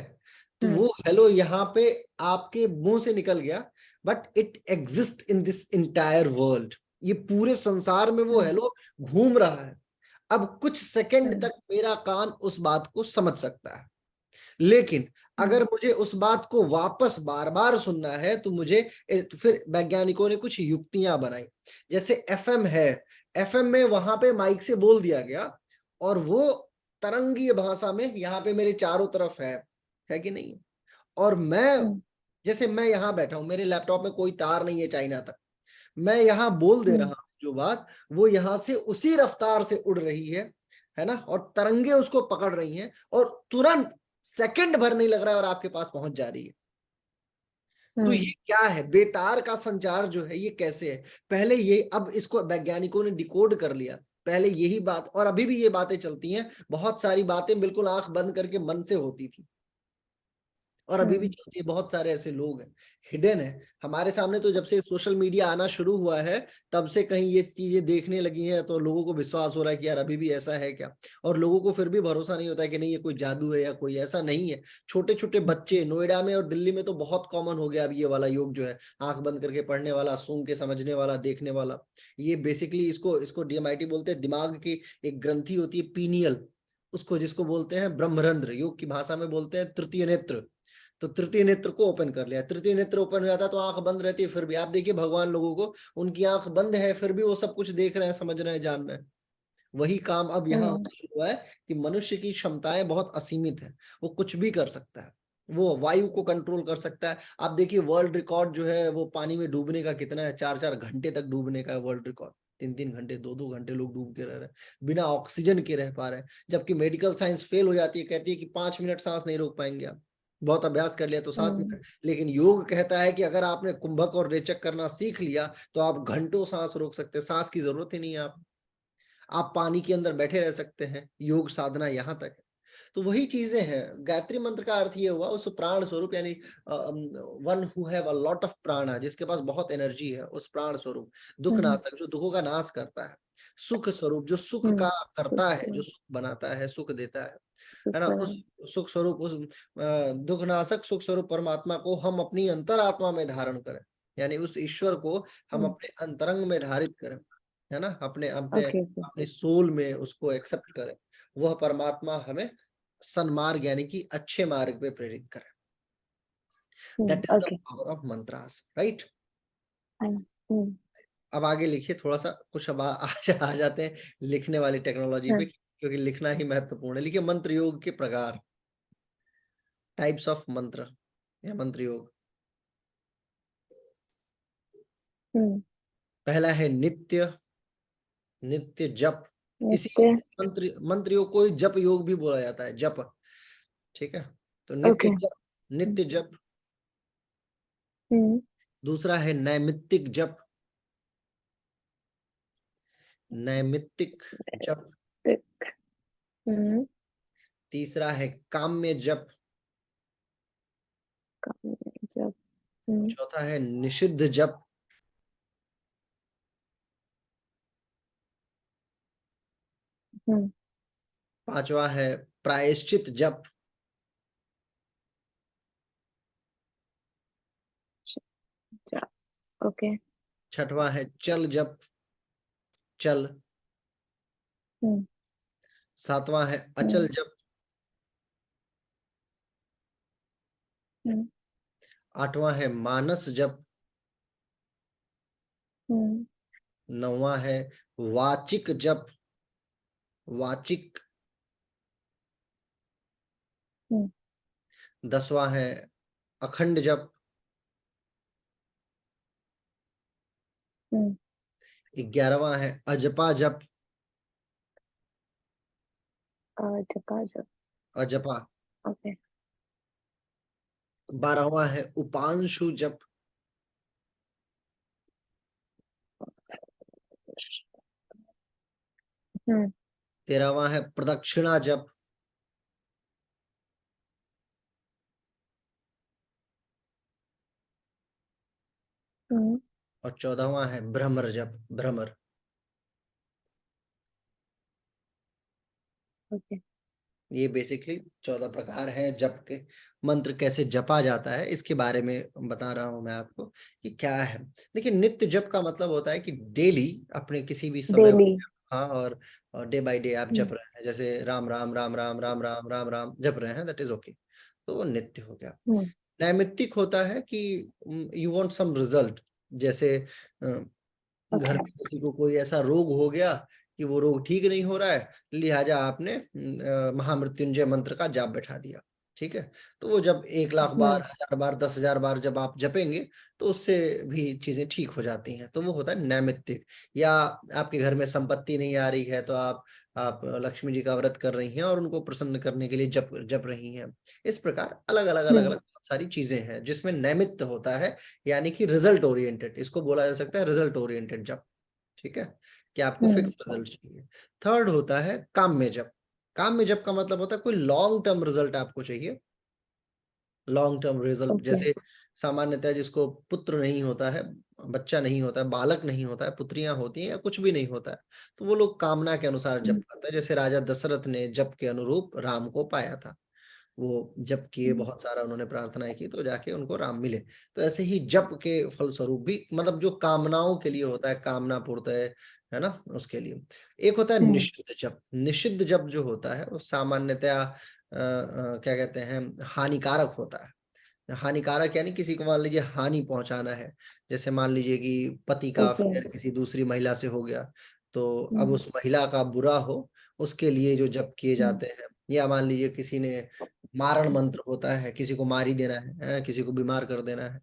तो वो हेलो यहाँ पे आपके मुंह से निकल गया, but it exist in this entire world. ये पूरे संसार में वो हेलो घूम रहा है। अब कुछ सेकंड तक मेरा कान उस बात को समझ सकता है, लेकिन अगर मुझे उस बात को वापस बार बार सुनना है तो मुझे फिर वैज्ञानिकों ने कुछ युक्तियां बनाई। जैसे एफएम है, एफएम में वहां पे माइक से बोल दिया गया और वो तरंगीय भाषा में यहाँ पे मेरे चारों तरफ है कि नहीं। और मैं जैसे मैं यहाँ बैठा हूं, मेरे लैपटॉप में कोई तार नहीं है चाइना तक, मैं यहाँ बोल दे रहा हूं जो बात, वो यहाँ से उसी रफ्तार से उड़ रही है ना, और तरंगे उसको पकड़ रही हैं और तुरंत सेकंड भर नहीं लग रहा है और आपके पास पहुंच जा रही है। तो ये क्या है, बेतार का संचार जो है ये कैसे है। पहले ये, अब इसको वैज्ञानिकों ने डिकोड कर लिया। पहले यही बात, और अभी भी ये बातें चलती हैं, बहुत सारी बातें बिल्कुल आंख बंद करके मन से होती थी और अभी भी चलती है। बहुत सारे ऐसे लोग हैं, हिडन है हमारे सामने। तो जब से सोशल मीडिया आना शुरू हुआ है तब से कहीं ये चीजें देखने लगी हैं, तो लोगों को विश्वास हो रहा है कि यार अभी भी ऐसा है क्या, और लोगों को फिर भी भरोसा नहीं होता है कि नहीं ये कोई जादू है या कोई ऐसा नहीं है। छोटे छोटे बच्चे नोएडा में और दिल्ली में तो बहुत कॉमन हो गया अब ये वाला योग जो है, आंख बंद करके पढ़ने वाला, सूंघ के समझने वाला, देखने वाला। ये बेसिकली इसको डीएमआईटी बोलते हैं। दिमाग की एक ग्रंथि होती है पीनियल, उसको जिसको बोलते हैं ब्रह्मरंध्र, योग की भाषा में बोलते हैं तृतीय नेत्र। तो तृतीय नेत्र को ओपन कर लिया, तृतीय नेत्र ओपन हो जाता है तो आंख बंद रहती है, फिर भी आप देखिए भगवान लोगों को, उनकी आंख बंद है फिर भी वो सब कुछ देख रहे हैं, समझ रहे हैं, जान रहे हैं। वही काम अब यहाँ होना शुरू हुआ है कि मनुष्य की क्षमताएं बहुत असीमित है, वो कुछ भी कर सकता है, वो वायु को कंट्रोल कर सकता है। आप देखिए वर्ल्ड रिकॉर्ड जो है वो पानी में डूबने का कितना है, 4-4 घंटे तक डूबने का है वर्ल्ड रिकॉर्ड। 3-3 घंटे 2-2 घंटे लोग डूब के रह रहे हैं, बिना ऑक्सीजन के रह पा रहे हैं। जबकि मेडिकल साइंस फेल हो जाती है, कहती है कि 5 मिनट सांस नहीं रोक पाएंगे आप, बहुत अभ्यास कर लिया तो 7 मिनट। लेकिन योग कहता है कि अगर आपने कुंभक और रेचक करना सीख लिया तो आप घंटों सांस रोक सकते हैं, सांस की जरूरत ही नहीं है आप पानी के अंदर बैठे रह सकते हैं। योग साधना यहाँ तक है। तो वही चीजें हैं। गायत्री मंत्र का अर्थ ये हुआ उस प्राण स्वरूप, यानी one who have a lot of प्राणा, जिसके पास बहुत एनर्जी है, उस प्राण स्वरूप। दुख नाशक, जो दुखों का नाश करता है। सुख स्वरूप, जो सुख का करता है, जो सुख बनाता है, सुख देता है ना। उस सुख स्वरूप, उस दुख नाशक सुख स्वरूप परमात्मा को हम अपनी अंतरात्मा में धारण करें, यानी उस ईश्वर को हम अपने अंतरंग में धारित करें, है ना, अपने अपने ओके ओके अपने सोल में उसको एक्सेप्ट करें, वह परमात्मा हमें सन्मार्ग यानी कि अच्छे मार्ग पे प्रेरित करे। That is the okay power of mantras, right. हम्म अब आगे लिखिए थोड़ा सा, कुछ अब आ जाते हैं लिखने वाली टेक्नोलॉजी पे, क्योंकि लिखना ही महत्वपूर्ण है। लिखिए मंत्र योग के प्रकार, टाइप्स ऑफ मंत्र या मंत्र योग। पहला है नित्य, नित्य जप। इसी नित्य मंत्र योग को जप योग भी बोला जाता है, जप, ठीक है। तो नित्य ओके जप, नित्य जप। दूसरा है नैमित्तिक जप, नैमित्तिक जप। तीसरा है काम्य जप। जब चौथा है निषिद्ध जप। पांचवा है प्रायश्चित जप। ओके छठवां है चल जप, चल। सातवां है अचल जप। आठवां है मानस जप। नौवां है वाचिक जप, वाचिक। 10वां है अखंड जप। 11वां है अजपा जप, जपा जप अजपा। ओके 12वां है उपांशु जप। हम्म 13वां है प्रदक्षिणा जप। 14वां है भ्रमर जप, भ्रमर। ओके ये बेसिकली 14 प्रकार है जप के। मंत्र कैसे जपा जाता है इसके बारे में बता रहा हूं मैं आपको कि क्या है। देखिए नित्य जप का मतलब होता है कि डेली अपने किसी भी समय, डेली हाँ, और डे बाय डे आप जप रहे हैं, जैसे राम राम राम राम राम राम राम राम जप रहे हैं, दैट इज ओके, तो वो नित्य हो गया। नैमित्तिक होता है कि यू वांट सम रिजल्ट, जैसे घर में किसी को कोई ऐसा रोग हो गया कि वो रोग ठीक नहीं हो रहा है, लिहाजा आपने महामृत्युंजय मंत्र का जाप बैठा दिया, ठीक है। तो वो जब 1,00,000 बार, 1,000 बार, 10,000 बार जब आप जपेंगे तो उससे भी चीजें ठीक हो जाती हैं, तो वो होता है नैमित्तिक। या आपके घर में संपत्ति नहीं आ रही है तो आप लक्ष्मी जी का व्रत कर रही हैं और उनको प्रसन्न करने के लिए जप जप रही हैं। इस प्रकार अलग अलग बहुत सारी चीजें हैं जिसमें नैमित्त होता है, यानी कि रिजल्ट ओरिएंटेड, इसको बोला जा सकता है रिजल्ट ओरिएंटेड जप, ठीक है, कि आपको फिक्स रिजल्ट चाहिए। थर्ड होता है काम्य जप। काम्य जप का मतलब होता है कोई लॉन्ग टर्म रिजल्ट आपको चाहिए, लॉन्ग टर्म रिजल्ट। जैसे सामान्यतः जिसको पुत्र नहीं होता है, बच्चा नहीं होता है, बालक नहीं होता है, पुत्रियां होती हैं या कुछ भी नहीं होता है, तो वो लोग कामना के अनुसार जप करते हैं। जैसे राजा दशरथ ने जप के अनुरूप राम को पाया था, वो जप किए, बहुत सारा उन्होंने प्रार्थनाएं की तो जाके उनको राम मिले। तो ऐसे ही जप के फलस्वरूप भी, मतलब जो कामनाओं के लिए होता है, कामना पूर्त है ना, उसके लिए। एक होता है निषिद्ध जप। निषिद्ध जप जो होता है वो सामान्यतया क्या कहते हैं, हानिकारक होता है। हानिकारक यानी किसी को मान लीजिए हानि पहुंचाना है, जैसे मान लीजिए कि पति का अफेयर किसी दूसरी महिला से हो गया, तो अब उस महिला का बुरा हो, उसके लिए जो जप किए जाते हैं। या मान लीजिए किसी ने मारण मंत्र होता है, किसी को मार ही देना है, किसी को बीमार कर देना है,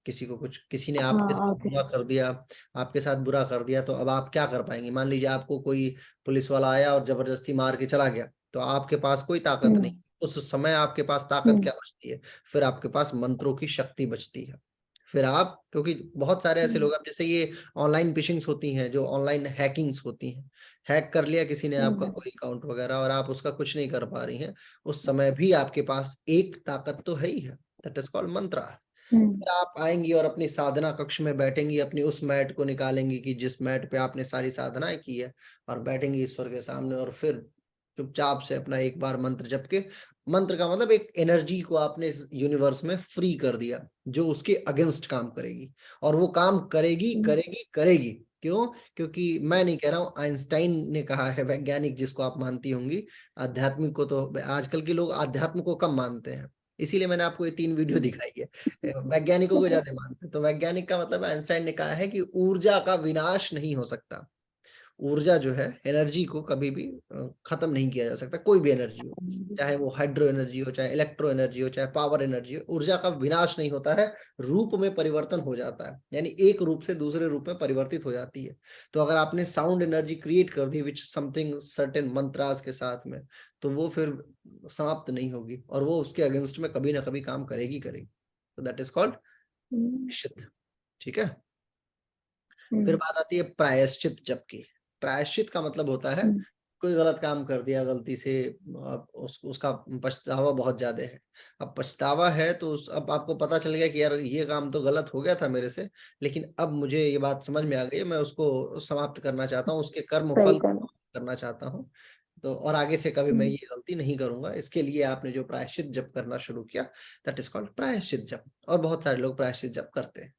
किसी को कुछ, किसी ने आपके साथ बुरा कर दिया, आपके साथ बुरा कर दिया, तो अब आप क्या कर पाएंगे। मान लीजिए आपको कोई पुलिस वाला आया और जबरदस्ती मार के चला गया, तो आपके पास कोई ताकत नहीं, उस समय आपके पास ताकत क्या बचती है, फिर आपके पास मंत्रों की शक्ति बचती है। फिर आप, क्योंकि बहुत सारे ऐसे लोग, अब जैसे ये ऑनलाइन फिशिंग्स होती हैं, जो ऑनलाइन हैकिंग्स होती हैं, हैक कर लिया किसी ने आपका कोई अकाउंट वगैरह और आप उसका कुछ नहीं कर पा रही हैं, उस समय भी आपके पास एक ताकत तो है ही है, दैट इज कॉल्ड मंत्रा। फिर आप आएंगी और अपनी साधना कक्ष में बैठेंगी, अपनी उस मैट को निकालेंगी कि जिस मैट पे आपने सारी साधनाएं की है, और बैठेंगी ईश्वर के सामने, और फिर चुपचाप से अपना एक बार मंत्र जप के, मंत्र का मतलब एक एनर्जी को आपने इस यूनिवर्स में फ्री कर दिया जो उसके अगेंस्ट काम करेगी, और वो काम करेगी करेगी करेगी। क्यों? क्योंकि मैं नहीं कह रहा हूं, आइंस्टाइन ने कहा है, वैज्ञानिक जिसको आप मानती होंगी। आध्यात्मिक को तो आजकल के लोग आध्यात्म को कम मानते हैं, इसीलिए मैंने आपको ये 3 वीडियो दिखाई है। वैज्ञानिकों को ज्यादा मानते हैं। तो वैज्ञानिक का मतलब, आइंस्टाइन ने कहा है कि ऊर्जा का विनाश नहीं हो सकता। ऊर्जा जो है, एनर्जी को कभी भी खत्म नहीं किया जा सकता, कोई भी एनर्जी हो, चाहे वो हाइड्रो एनर्जी हो, चाहे इलेक्ट्रो एनर्जी हो, चाहे पावर एनर्जी हो, ऊर्जा का विनाश नहीं होता है, रूप में परिवर्तन हो जाता है, यानी एक रूप से दूसरे रूप में परिवर्तित हो जाती है। तो अगर आपने साउंड एनर्जी क्रिएट कर दी विच समथिंग सर्टेन मंत्रास के साथ में, तो वो फिर समाप्त नहीं होगी, और वो उसके अगेंस्ट में कभी ना कभी काम करेगी करेगी। तो दैट इज कॉल्ड शिद्ध। ठीक है। फिर बात आती है प्रायश्चित जप की। प्रायश्चित का मतलब होता है कोई गलत काम कर दिया गलती से, अब उसका पछतावा बहुत ज्यादा है। अब पछतावा है तो अब आपको पता चल गया कि यार ये काम तो गलत हो गया था मेरे से, लेकिन अब मुझे ये बात समझ में आ गई है, मैं उसको समाप्त करना चाहता हूँ, उसके कर्म फल करना चाहता हूँ, तो और आगे से कभी मैं ये गलती नहीं करूंगा। इसके लिए आपने जो प्रायश्चित जप करना शुरू किया, दैट इज कॉल्ड प्रायश्चित जप। और बहुत सारे लोग प्रायश्चित जप करते हैं।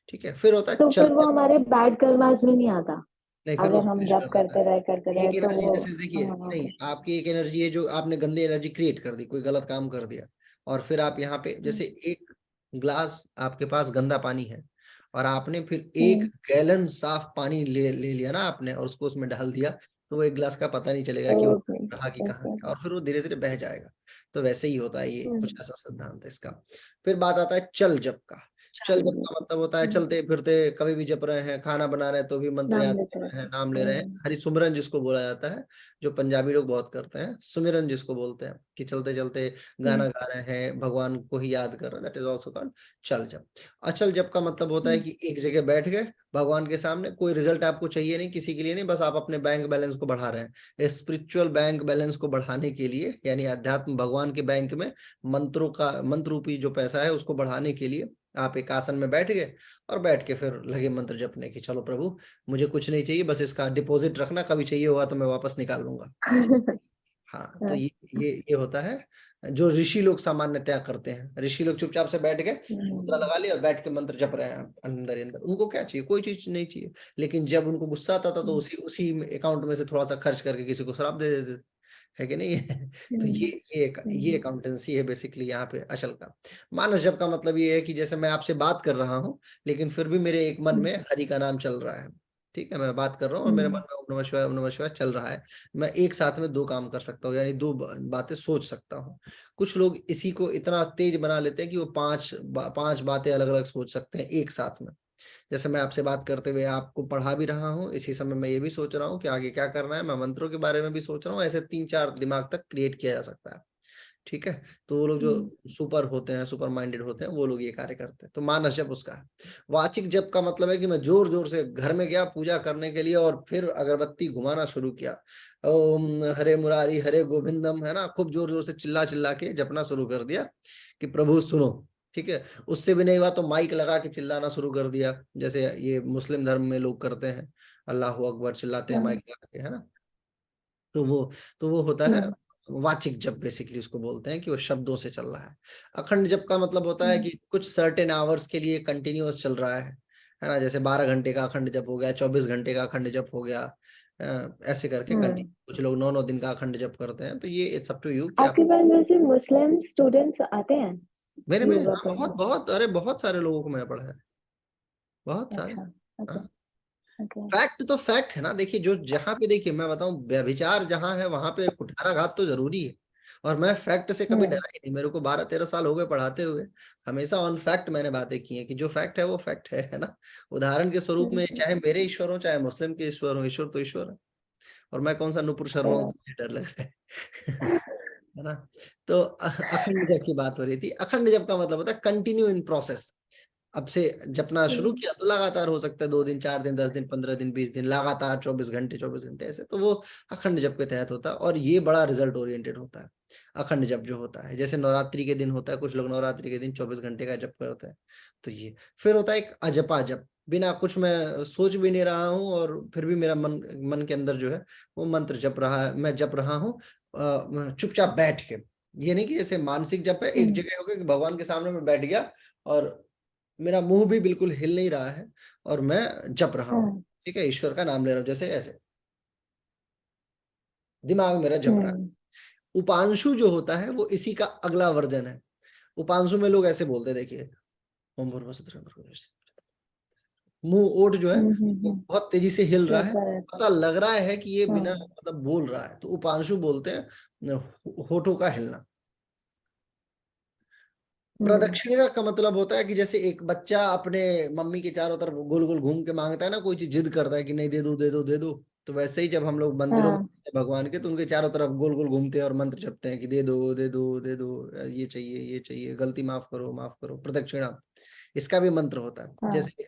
ठीक है। फिर होता है तो चल फिर वो हमारे बैड कर्मास में नहीं आता नहीं, फिर वो अगर हम फिनिश जब कर देता है। करते रहे एक तो एनर्जी वो। जैसे देखिए, नहीं, आपकी एक एनर्जी है जो आपने गंदी एनर्जी क्रिएट कर दी, कोई गलत काम कर दिया, और फिर आप यहाँ पे जैसे एक ग्लास आपके पास गंदा पानी है, और आपने फिर 1 गैलन साफ पानी ले लिया ना आपने, और उसको उसमें डाल दिया, तो वो 1 ग्लास का पता नहीं चलेगा कि वो रहा कि कहाँ है, और फिर वो धीरे धीरे बह जाएगा। तो वैसे ही होता है, ये कुछ ऐसा सिद्धांत है इसका। फिर बात आता है चल जप का। चल जप का मतलब होता है चलते फिरते कभी भी जप रहे हैं, खाना बना रहे हैं तो भी मंत्र याद कर रहे हैं, नाम ले रहे हैं। हरि सुमिरन जिसको बोला जाता है, जो पंजाबी लोग बहुत करते हैं, सुमिरन जिसको बोलते हैं, कि चलते चलते गाना गा रहे हैं, भगवान को ही याद कर रहे हैं, दैट इज ऑल्सो कॉल्ड चल जप। अचल जप का मतलब होता है कि एक जगह बैठ गए भगवान के सामने, कोई रिजल्ट आपको चाहिए नहीं, किसी के लिए नहीं, बस आप अपने बैंक बैलेंस को बढ़ा रहे हैं। स्पिरिचुअल बैंक बैलेंस को बढ़ाने के लिए, यानी अध्यात्म भगवान के बैंक में मंत्रों का, मंत्र रूपी जो पैसा है उसको बढ़ाने के लिए आप एक आसन में बैठ गए, और बैठ के फिर लगे मंत्र जपने की, चलो प्रभु मुझे कुछ नहीं चाहिए, बस इसका डिपॉजिट रखना, कभी चाहिए होगा तो मैं वापस निकाल लूंगा। हाँ, तो ये होता है जो ऋषि लोग सामान्यतया करते हैं। ऋषि लोग चुपचाप से बैठ गए, मुद्रा लगा लिया और बैठ के मंत्र जप रहे हैं अंदर अंदर। उनको क्या चाहिए? कोई चीज नहीं चाहिए। लेकिन जब उनको गुस्सा आता था तो उसी अकाउंट में से थोड़ा सा खर्च करके किसी को श्राप दे देते, है कि नहीं? तो ये अकाउंटेंसी है बेसिकली यहाँ पे अचल का। मानस जप का मतलब ये है कि जैसे मैं आपसे बात कर रहा हूँ, लेकिन फिर भी मेरे एक मन में हरि का नाम चल रहा है। ठीक है, मैं बात कर रहा हूँ और मेरे मन में ओम नमः शिवाय चल रहा है। मैं एक साथ में 2 काम कर सकता हूँ, यानी 2 बातें सोच सकता हूँ। कुछ लोग इसी को इतना तेज बना लेते हैं कि वो 5 बातें अलग अलग सोच सकते हैं एक साथ में। जैसे मैं आपसे बात करते हुए आपको पढ़ा भी रहा हूँ, इसी समय मैं ये भी सोच रहा हूँ कि आगे क्या करना है, मैं मंत्रों के बारे में भी सोच रहा हूँ। ऐसे 3-4 दिमाग तक क्रिएट किया जा सकता है। ठीक है। तो वो लोग जो सुपर होते हैं, सुपर माइंडेड होते हैं, वो लोग ये कार्य करते हैं। तो मानस जप उसका है। वाचिक जप का मतलब है कि मैं जोर जोर से घर में गया पूजा करने के लिए, और फिर अगरबत्ती घुमाना शुरू किया, ओम हरे मुरारी हरे गोविंदम, है ना, खूब जोर जोर से चिल्ला चिल्ला के जपना शुरू कर दिया कि प्रभु सुनो। ठीक है। उससे भी नहीं हुआ तो माइक लगा के चिल्लाना शुरू कर दिया, जैसे ये मुस्लिम धर्म में लोग करते हैं, अल्लाह अकबर चिल्लाते हैं माइक लगा के, है ना। तो वो होता है वाचिक जप, बेसिकली उसको बोलते हैं कि वो शब्दों से चल रहा है। अखंड जप का मतलब होता है कि कुछ सर्टेन आवर्स के लिए कंटिन्यूअस चल रहा है ना। जैसे 12 घंटे का अखंड जप हो गया, 24 घंटे का अखंड जप हो गया, ऐसे करके कंटिन्यू। कुछ लोग 9-9 दिन का अखंड जप करते हैं। तो ये इट्स अप टू यू कि आप। आपके पास वैसे मुस्लिम स्टूडेंट्स आते हैं मेरे में योगा हाँ, बहुत पढ़ने? बहुत, अरे बहुत सारे लोगों को मैंने पढ़ा है, बहुत सारे। अच्छा, ओके, हाँ, ओके। फैक्ट तो फैक्ट है ना। देखिए, जो जहाँ पे, देखिए मैं बताऊं, व्यभिचार जहाँ है वहां पे कुठाराघात तो जरूरी है। और मैं फैक्ट से कभी डरा ही नहीं। मेरे को 12-13 साल हो गए पढ़ाते हुए, हमेशा ऑन फैक्ट मैंने बातें की हैं कि जो फैक्ट है वो फैक्ट है ना। उदाहरण के स्वरूप में, चाहे मेरे ईश्वर हो चाहे मुस्लिम के ईश्वर हो, ईश्वर तो ईश्वर है। और मैं कौन सा नुपुर शर्मा हूं, मुझे डर लग रहा है है ना। तो अखंड जप की बात हो रही थी। अखंड जप का मतलब होता है कंटिन्यू इन प्रोसेस। अब से जपना शुरू किया तो लगातार हो सकता है 2 दिन 4 दिन 10 दिन 15 दिन 20 दिन, लगातार 24 घंटे ऐसे। तो वो अखंड जप के तहत होता है, और ये बड़ा रिजल्ट ओरिएंटेड होता है। अखंड जप जो होता है, जैसे नवरात्रि के दिन होता है, कुछ लोग नवरात्रि के दिन 24 घंटे का जप करते हैं। तो ये फिर होता है एक अजपा जप। बिना कुछ मैं सोच भी नहीं रहा हूँ, और फिर भी मेरा मन के अंदर जो है वो मंत्र जप रहा है, मैं जप रहा हूँ। चुपचाप बैठ के, ये नहीं कि जैसे मानसिक जप है, एक जगह हो गया कि भगवान के सामने मैं बैठ गया और मेरा मुंह भी बिल्कुल हिल नहीं रहा है और मैं जप रहा हूँ, ठीक है, ईश्वर का नाम ले रहा हूँ, जैसे ऐसे दिमाग मेरा जप रहा है। उपांशु जो होता है वो इसी का अगला वर्जन है। उपांशु में लोग ऐसे बोलते हैं, देखिए ओम भूर्भुवस्सुः, मुंह ओठ जो है वो बहुत तेजी से हिल रहा है, पता लग रहा है कि ये बिना मतलब बोल रहा है, तो उपांशु बोलते हैं होठों का हिलना। प्रदक्षिणा का मतलब होता है कि जैसे एक बच्चा अपने मम्मी के चारों तरफ गोल गोल घूम के मांगता है ना, कोई चीज जिद करता है कि नहीं दे दो दे दो दे दो, तो वैसे ही जब हम लोग मंदिरों में भगवान के, तो उनके चारों तरफ गोल गोल घूमते हैं और मंत्र जपते हैं कि दे दो दे दो दे दो, ये चाहिए ये चाहिए, गलती माफ करो। प्रदक्षिणा इसका भी मंत्र होता है। जैसे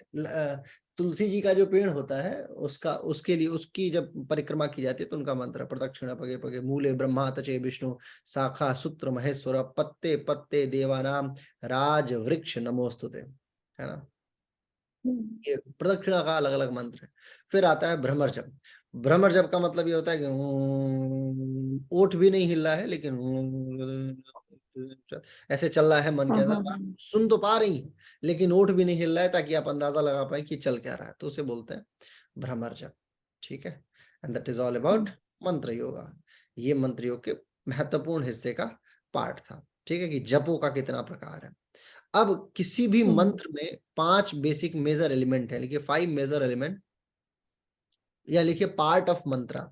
तुलसी जी का जो पेड़ होता है उसका, उसके लिए उसकी जब परिक्रमा की जाती है तो उनका मंत्र है प्रदक्षिणा पगे पगे मूले ब्रह्मा तचे विष्णु शाखा सूत्र महेश्वर पत्ते पत्ते देवानाम राज वृक्ष नमोस्तुते, है ना। ये प्रदक्षिणा का अलग अलग मंत्र है। फिर आता है भ्रमर जप। भ्रमर जप का मतलब ये होता है कि ओठ भी नहीं हिल रहा है लेकिन ऐसे चल रहा है मन के अंदर, सुन तो पा रही है लेकिन ओठ भी नहीं हिल रहा है, ताकि आप अंदाजा लगा पाए कि चल क्या रहा है, तो उसे बोलते हैं भ्रमर जप, ठीक है। And that is all about मंत्र योगा। ये मंत्र योग के महत्वपूर्ण हिस्से का पार्ट था, ठीक है, कि जपों का कितना प्रकार है। अब किसी भी मंत्र में 5 बेसिक मेजर एलिमेंट है, लिखिए 5 मेजर एलिमेंट, या लिखिए पार्ट ऑफ मंत्रा,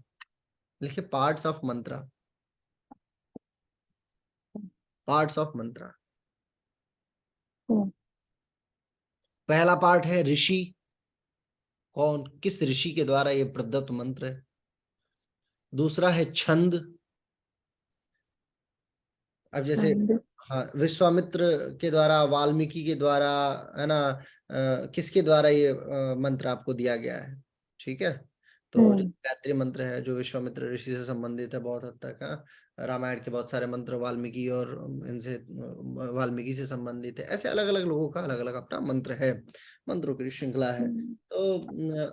लिखिए parts of mantra, parts of mantra. पहला पार्ट है ऋषि, कौन किस ऋषि के द्वारा ये प्रदत्त मंत्र है। दूसरा है छंद, अब जैसे हाँ विश्वामित्र के द्वारा, वाल्मीकि के द्वारा, है ना, किसके द्वारा ये मंत्र आपको दिया गया है, ठीक है। तो जो गायत्री मंत्र है जो विश्वामित्र ऋषि से संबंधित है बहुत हद तक, रामायण के बहुत सारे मंत्र वाल्मीकि और इनसे वाल्मीकि से संबंधित है। ऐसे अलग अलग लोगों का अलग अलग अपना मंत्र है, मंत्रों की श्रृंखला है। तो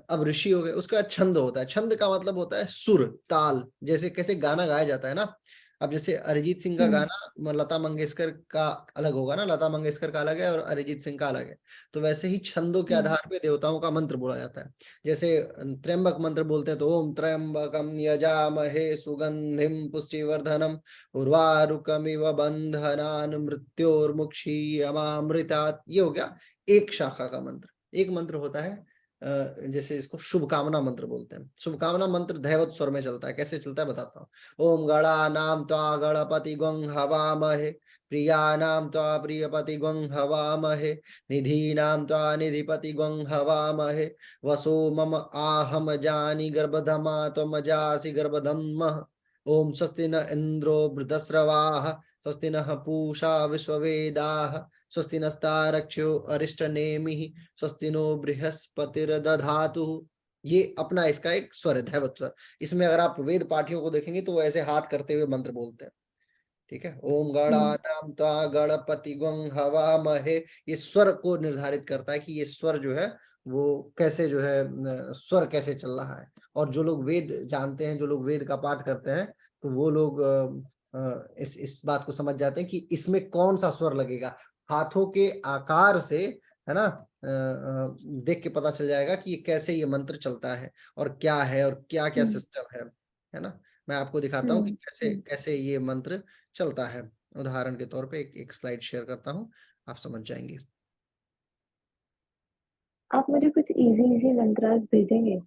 अब ऋषि हो गए, उसका छंद होता है। छंद का मतलब होता है सुर ताल, जैसे कैसे गाना गाया जाता है ना। अब जैसे अरिजीत सिंह का गाना लता मंगेशकर का अलग होगा ना, लता मंगेशकर का अलग है और अरिजीत सिंह का अलग है। तो वैसे ही छंदों के आधार पे देवताओं का मंत्र बोला जाता है। जैसे त्र्यंबक मंत्र बोलते हैं तो ओम त्र्यंबकम यजामहे सुगंधिम पुष्टिवर्धनम उर्वारुकमिव बंधनान मृत्योर्मुक्षीयमामृतात्, ये हो गया एक शाखा का मंत्र। एक मंत्र होता है जैसे इसको शुभकामना मंत्र बोलते हैं। शुभकामना मंत्र दैवत स्वर में चलता है। कैसे चलता है बताता हूँ। ओम गणा नाम त्वा गणपति गं हवामहे प्रिया नाम त्वा प्रियपति गं हवामहे निधि नाम त्वा निधिपति गं हवामहे वसो मम आहम जानी गर्भधमा त्वम जासि गर्भधम्मः ओम स्वस्ति न इंद्रो वृद्धस्रवाः स्वस्ति नः पूषा विश्ववेदाः स्वस्ति नस्तारक्ष्यो अरिष्टनेमिः स्वस्ति नो बृहस्पतिर्दधातु। ये अपना इसका एक स्वर है, दैवत स्वर। इसमें अगर आप वेद पाठियों को देखेंगे तो वो ऐसे हाथ करते हुए मंत्र बोलते हैं, ठीक है। ओम गणानां त्वा गणपति गं हवामहे, ये स्वर को निर्धारित करता है कि ये स्वर जो है वो कैसे जो है स्वर कैसे चल रहा है। और जो लोग वेद जानते हैं, जो लोग वेद का पाठ करते हैं, तो वो लोग इस बात को समझ जाते हैं कि इसमें कौन सा स्वर लगेगा। हाथों के आकार से, है ना, देख के पता चल जाएगा कि ये कैसे ये मंत्र चलता है और क्या है और क्या क्या सिस्टम है ना। मैं आपको दिखाता हूँ कि कैसे कैसे ये मंत्र चलता है। उदाहरण के तौर पे एक स्लाइड शेयर करता हूँ, आप समझ जाएंगे। आप मुझे कुछ इजी मंत्रास भेजेंगे?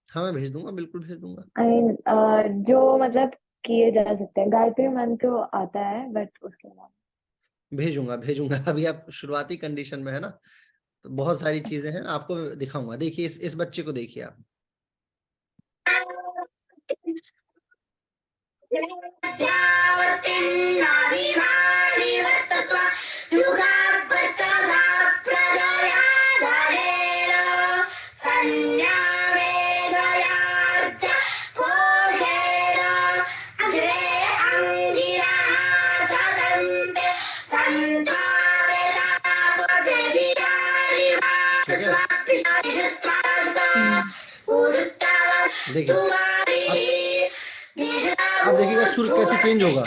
हाँ मैं भेज दूंगा, बिल्कुल भेज दूंगा। जो मतलब किए जा सकते हैं। गायत्री मंत्र तो आता है बट उसके अलावा भेजूंगा। अभी आप शुरुआती कंडीशन में है ना, तो बहुत सारी चीजें हैं, आपको दिखाऊंगा। देखिए इस बच्चे को देखिए आप। देखिए अब देखिएगा सुर कैसे चेंज होगा।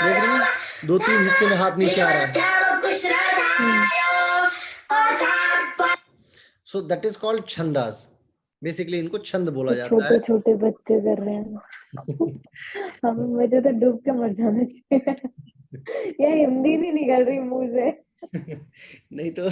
देख रही हैं? 2-3 हिस्से में हाथ नीचे आ रहा है। So that is called chhandas. Basically इनको छंद बोला जाता छोटे है। छोटे बच्चे कर रहे हैं। हम मुझे तो डूब के मर जाना चाहिए। ये हिंदी नहीं निकल रही मुंह से। नहीं तो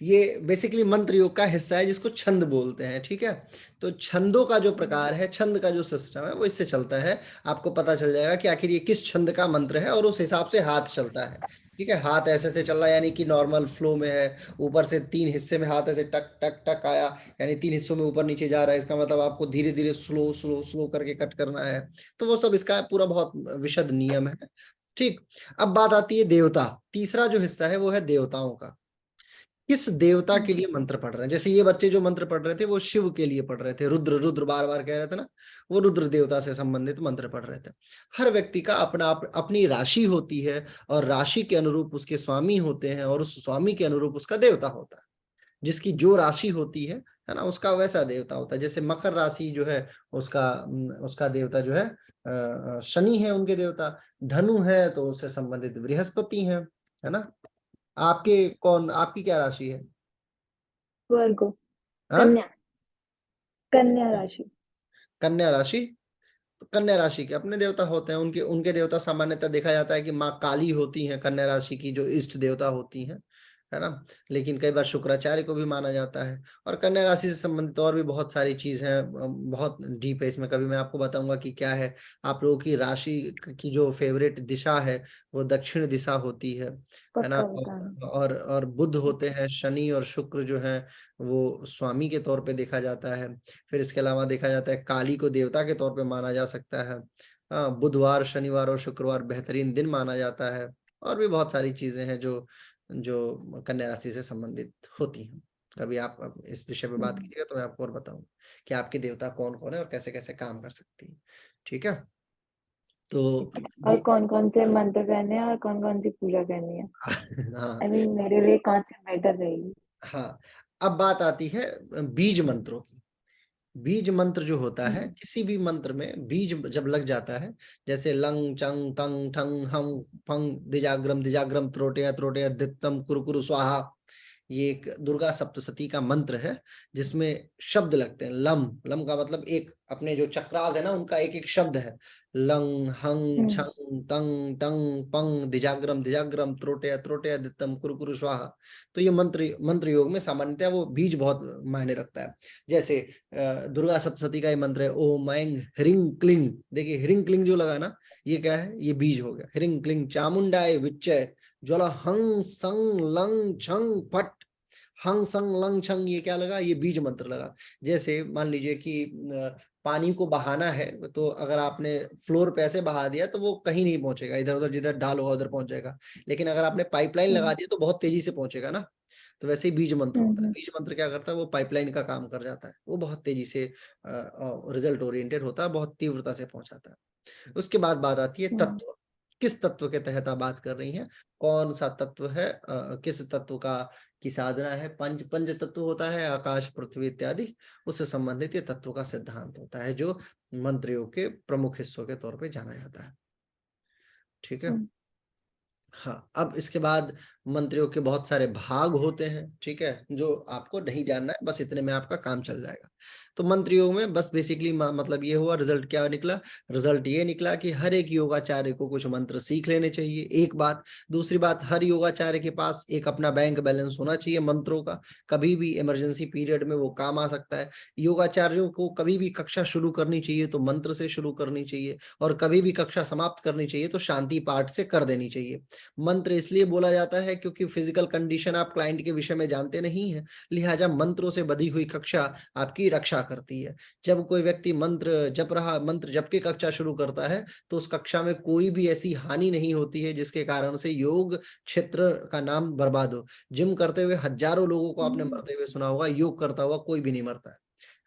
ये बेसिकली मंत्र योग का हिस्सा है जिसको छंद बोलते हैं, ठीक है। तो छंदों का जो प्रकार है, छंद का जो सिस्टम है वो इससे चलता है। आपको पता चल जाएगा कि आखिर ये किस छंद का मंत्र है और उस हिसाब से हाथ चलता है, ठीक है। हाथ ऐसे से चल रहा है यानी कि नॉर्मल फ्लो में है। ऊपर से 3 हिस्से में हाथ ऐसे टक टक टक आया यानी 3 हिस्सों में ऊपर नीचे जा रहा है, इसका मतलब आपको धीरे धीरे स्लो स्लो स्लो करके कट करना है। तो वो सब इसका पूरा बहुत विशद नियम है, ठीक। अब बात आती है देवता। तीसरा जो हिस्सा है वो है देवताओं का। किस देवता के लिए मंत्र पढ़ रहे हैं। जैसे ये बच्चे जो मंत्र पढ़ रहे थे वो शिव के लिए पढ़ रहे थे, रुद्र रुद्र बार बार कह रहे थे ना, वो रुद्र देवता से संबंधित मंत्र पढ़ रहे थे। हर व्यक्ति का अपना अपनी राशि होती है और राशि के अनुरूप उसके स्वामी होते हैं और उस स्वामी के अनुरूप उसका देवता होता है। जिसकी जो राशि होती है ना, उसका वैसा देवता होता है। जैसे मकर राशि जो है उसका देवता जो है शनि है, उनके देवता। धनु है तो उससे संबंधित बृहस्पति है ना। आपकी क्या राशि है? वर्ग, हाँ? कन्या, कन्या राशि। कन्या राशि। तो कन्या राशि के अपने देवता होते हैं। उनके उनके देवता सामान्यतः देखा जाता है कि माँ काली होती हैं, कन्या राशि की जो इष्ट देवता होती हैं, है ना। लेकिन कई बार शुक्राचार्य को भी माना जाता है। और कन्या राशि से संबंधित और भी बहुत सारी चीज हैं, बहुत डीप है इसमें, कभी मैं आपको बताऊंगा कि क्या है। आप लोगों की राशि की जो फेवरेट दिशा है वो दक्षिण दिशा होती है ना। पक्का बताना। और बुध होते हैं, शनि और शुक्र जो है वो स्वामी के तौर पे देखा जाता है। फिर इसके अलावा देखा जाता है काली को देवता के तौर पे माना जा सकता है। बुधवार, शनिवार और शुक्रवार बेहतरीन दिन माना जाता है। और भी बहुत सारी चीजें हैं जो जो कन्या राशि से संबंधित होती हैं। कभी आप इस विषय पे बात कीजिएगा तो मैं आपको और बताऊंगा कि आपके देवता कौन कौन है और कैसे कैसे काम कर सकती है, ठीक है। तो और कौन कौन से मंत्र करने हैं और कौन कौन सी पूजा करनी है। हाँ आई मीन मेरे लिए कौन सी बेटर रहेगी। हाँ। अब बात आती है बीज मंत्रों की। बीज मंत्र जो होता है, किसी भी मंत्र में बीज जब लग जाता है, जैसे लंग चंग तंग ठंग हम फंग दिजाग्रम दिजाग्रम त्रोटया त्रोटया दित्तम कुरु कुरु स्वाहा, ये एक दुर्गा सप्तशती का मंत्र है जिसमें शब्द लगते हैं। लम, लम का मतलब एक, अपने जो चक्रास है ना उनका एक एक शब्द है। लंग हंग छंग तंग टंग पंग दिजाग्रम दिजाग्रम त्रोटया त्रोटया दित्तम कुरु कुरु स्वाहा। तो ये मंत्र योग में सामान्यतः वो बीज बहुत मायने रखता है। जैसे दुर्गा सप्तशती का ये मंत्र है ओम ऐंग ह्रीं क्लीं। देखिए ह्रीं क्लीं जो लगा ना, ये क्या है, ये बीज हो गया। ह्रीं क्लीं चामुंडाय विच्चय ज्वला हंग संग लंग छंग फट। हंग संग लंग छंग ये क्या लगा, ये बीज मंत्र लगा। जैसे मान लीजिए कि पानी को बहाना है तो अगर आपने फ्लोर पे ऐसे बहा दिया तो वो कहीं नहीं पहुंचेगा, इधर उधर जिधर ढाल होगा उधर पहुंच जाएगा। लेकिन अगर आपने पाइपलाइन लगा दी तो बहुत तेजी से पहुंचेगा ना। तो वैसे ही बीज मंत्र होता है। बीज मंत्र क्या करता है, वो पाइपलाइन का काम कर जाता है। वो बहुत तेजी से रिजल्ट ओरिएंटेड होता है, बहुत तीव्रता से पहुंचाता है। उसके बाद बात आती है तत्व। किस तत्व के तहत आप बात कर रही हैं, कौन सा तत्व है, किस तत्व का की साधना है। पंच तत्व होता है, आकाश पृथ्वी इत्यादि, उससे संबंधित ये तत्व का सिद्धांत होता है जो मंत्र योग के प्रमुख हिस्सों के तौर पे जाना जाता है, ठीक है। हाँ, अब इसके बाद मंत्रियों के बहुत सारे भाग होते हैं, ठीक है, जो आपको नहीं जानना है, बस इतने में आपका काम चल जाएगा। तो मंत्र योग में बस बेसिकली मतलब ये हुआ, रिजल्ट क्या निकला, रिजल्ट ये निकला कि हर एक योगाचार्य को कुछ मंत्र सीख लेने चाहिए, एक बात। दूसरी बात, हर योगाचार्य के पास एक अपना बैंक बैलेंस होना चाहिए मंत्रों का, कभी भी इमरजेंसी पीरियड में वो काम आ सकता है। योगाचार्यों को कभी भी कक्षा शुरू करनी चाहिए तो मंत्र से शुरू करनी चाहिए, और कभी भी कक्षा समाप्त करनी चाहिए तो शांति पाठ से कर देनी चाहिए। मंत्र इसलिए बोला जाता है क्योंकि फिजिकल कंडीशन आप क्लाइंट के विषय में जानते नहीं है, लिहाजा मंत्रों से बधी हुई कक्षा आपकी रक्षा करती है। जब कोई व्यक्ति मंत्र जप के कक्षा शुरू करता है तो उस कक्षा में कोई भी ऐसी हानि नहीं होती है जिसके कारण से योग क्षेत्र का नाम बर्बाद हो। जिम करते हुए हजारों लोगों को आपने मरते हुए सुना होगा, योग करता हुआ कोई भी नहीं मरता है।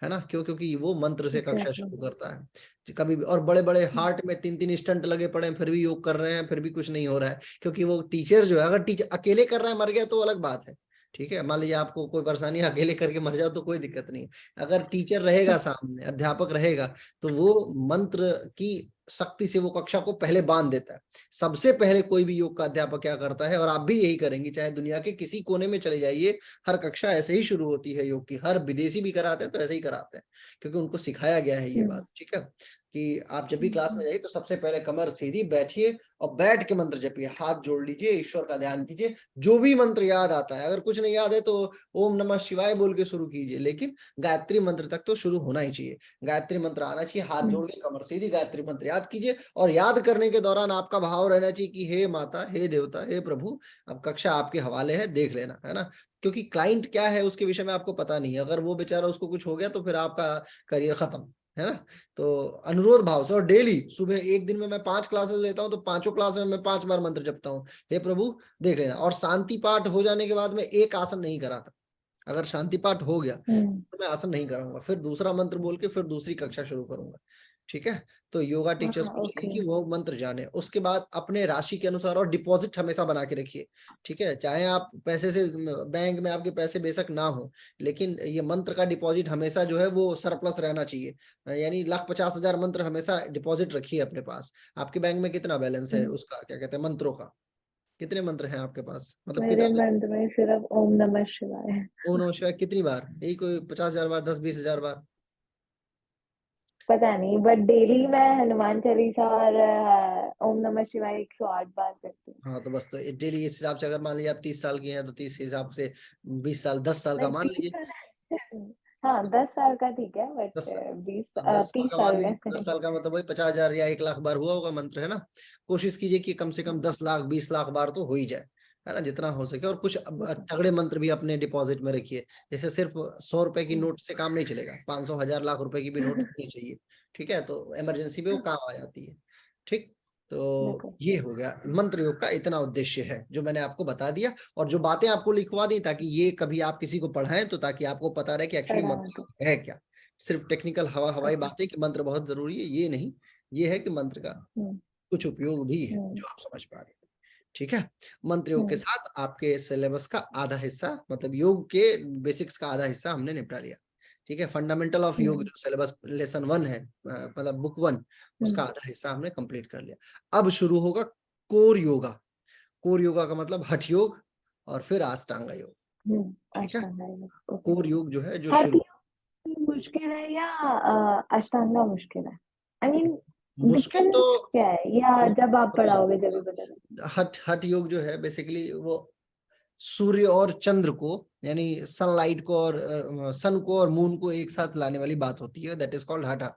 है ना? क्यों? क्योंकि वो मंत्र से कक्षा Exactly. शुरू करता है कभी भी। और बड़े बड़े हार्ट में 3-3 स्टंट लगे पड़े हैं, फिर भी योग कर रहे हैं, फिर भी कुछ नहीं हो रहा है, क्योंकि वो टीचर जो है, अगर टीचर अकेले कर रहा है मर गया तो अलग बात है, ठीक है। मान लीजिए आपको कोई परेशानी, अकेले करके मर जाओ तो कोई दिक्कत नहीं है। अगर टीचर रहेगा सामने, अध्यापक रहेगा, तो वो मंत्र की शक्ति से वो कक्षा को पहले बांध देता है। सबसे पहले कोई भी योग का अध्यापक क्या करता है, और आप भी यही करेंगे, चाहे दुनिया के किसी कोने में चले जाइए, हर कक्षा ऐसे ही शुरू होती है योग की। हर विदेशी भी कराते हैं तो ऐसे ही कराते हैं, क्योंकि उनको सिखाया गया है ये बात, ठीक है। कि आप जब भी क्लास में जाइए तो सबसे पहले कमर सीधी बैठिए और बैठ के मंत्र जपिए, हाथ जोड़ लीजिए, ईश्वर का ध्यान कीजिए, जो भी मंत्र याद आता है। अगर कुछ नहीं याद है तो ओम नमः शिवाय बोल के शुरू कीजिए, लेकिन गायत्री मंत्र तक तो शुरू होना ही चाहिए। गायत्री मंत्र आना चाहिए, हाथ जोड़ के कमर सीधी गायत्री मंत्र याद कीजिए, और याद करने के दौरान आपका भाव रहना चाहिए कि हे माता, हे देवता, हे प्रभु, अब कक्षा आपके हवाले है, देख लेना, है ना। क्योंकि क्लाइंट क्या है उसके विषय में आपको पता नहीं है, अगर वो बेचारा, उसको कुछ हो गया तो फिर आपका करियर खत्म, है ना। तो अनुरोध भाव से, और डेली सुबह एक दिन में मैं 5 क्लासेस लेता हूँ, तो 5 क्लास में मैं 5 बार मंत्र जपता हूँ, हे प्रभु देख लेना। और शांति पाठ हो जाने के बाद में एक आसन नहीं कराता। अगर शांति पाठ हो गया तो मैं आसन नहीं कराऊंगा, फिर दूसरा मंत्र बोल के फिर दूसरी कक्षा शुरू करूंगा, ठीक है। तो योगा टीचर्स को चाहिए कि वो मंत्र जाने। उसके बाद अपने राशि के अनुसार, और डिपॉजिट हमेशा बना के रखिए, ठीक है। चाहे आप पैसे से, बैंक में आपके पैसे बेशक ना हो, लेकिन ये मंत्र का डिपॉजिट हमेशा जो है वो सरप्लस रहना चाहिए। यानी 1,50,000 मंत्र हमेशा डिपॉजिट रखिए अपने पास। आपके बैंक में कितना बैलेंस है उसका, क्या कहते हैं, मंत्रों का? कितने मंत्र हैं आपके पास, मतलब मेरे कितना? मंत्र में सिर्फ ओम नमः शिवाय। ओम नमः शिवाय कितनी बार? यही कोई 50,000 बार, 10-20,000 बार? पता नहीं, बट डेली मैं हनुमान चालीसा और ओम नमः शिवाय 108 बार करती हूँ। हाँ, तो बस, तो डेली इस हिसाब से अगर मान लीजिए आप 30 साल की हैं, तो 30 के हिसाब से 20 साल, 10 साल का नहीं, मान लीजिए। 30 हाँ 10 साल का ठीक है, बट 10 साल, 20 तो 10 साल 30 का मान साल लीजिए, का 10 नहीं। साल का मतलब वही 50,000 या 1,00,000 बार हुआ होगा मंत्र, है ना। कोशिश कीजिए कि कम से कम 10 लाख 20 लाख बार तो हो ही जाए, है ना, जितना हो सके। और कुछ तगड़े मंत्र भी अपने डिपॉजिट में रखिए। जैसे सिर्फ 100 रुपए की नोट से काम नहीं चलेगा, 500 1000 लाख रुपए की भी नोट होनी चाहिए, ठीक है। तो इमरजेंसी में वो काम आ जाती है, ठीक। तो ये हो गया मंत्र योग का, इतना उद्देश्य है जो मैंने आपको बता दिया, और जो बातें आपको लिखवा दी, ताकि ये कभी आप किसी को पढ़ाएं तो ताकि आपको पता रहे कि एक्चुअली मंत्र योग है क्या। सिर्फ टेक्निकल हवाई बातें कि मंत्र बहुत जरूरी है, ये नहीं। ये है कि मंत्र का कुछ उपयोग भी है जो आप समझ पा रहे हैं, ठीक है। मंत्र योग के साथ आपके सिलेबस का आधा हिस्सा, मतलब योग के बेसिक्स का आधा हिस्सा हमने निपटा लिया, ठीक है। फंडामेंटल ऑफ योग जो सिलेबस लेसन 1 है, मतलब बुक 1, उसका आधा हिस्सा हमने कंप्लीट कर लिया। अब शुरू होगा कोर योगा। कोर योगा का मतलब हठ योग और फिर अष्टांग योग, ठीक है। कोर योग जो है, जो हठ शुरू, योग मुश्किल है या अष्टांगा मुश्किल है? आई मीन मुश्किल तो, डिफरेंस क्या है, या जब आप पढ़ाओगे जब भी बताना। हठ योग जो है बेसिकली वो सूर्य और चंद्र को, यानी सनलाइट को और सन को और मून को एक साथ लाने वाली बात होती है, दैट इज कॉल्ड हठा।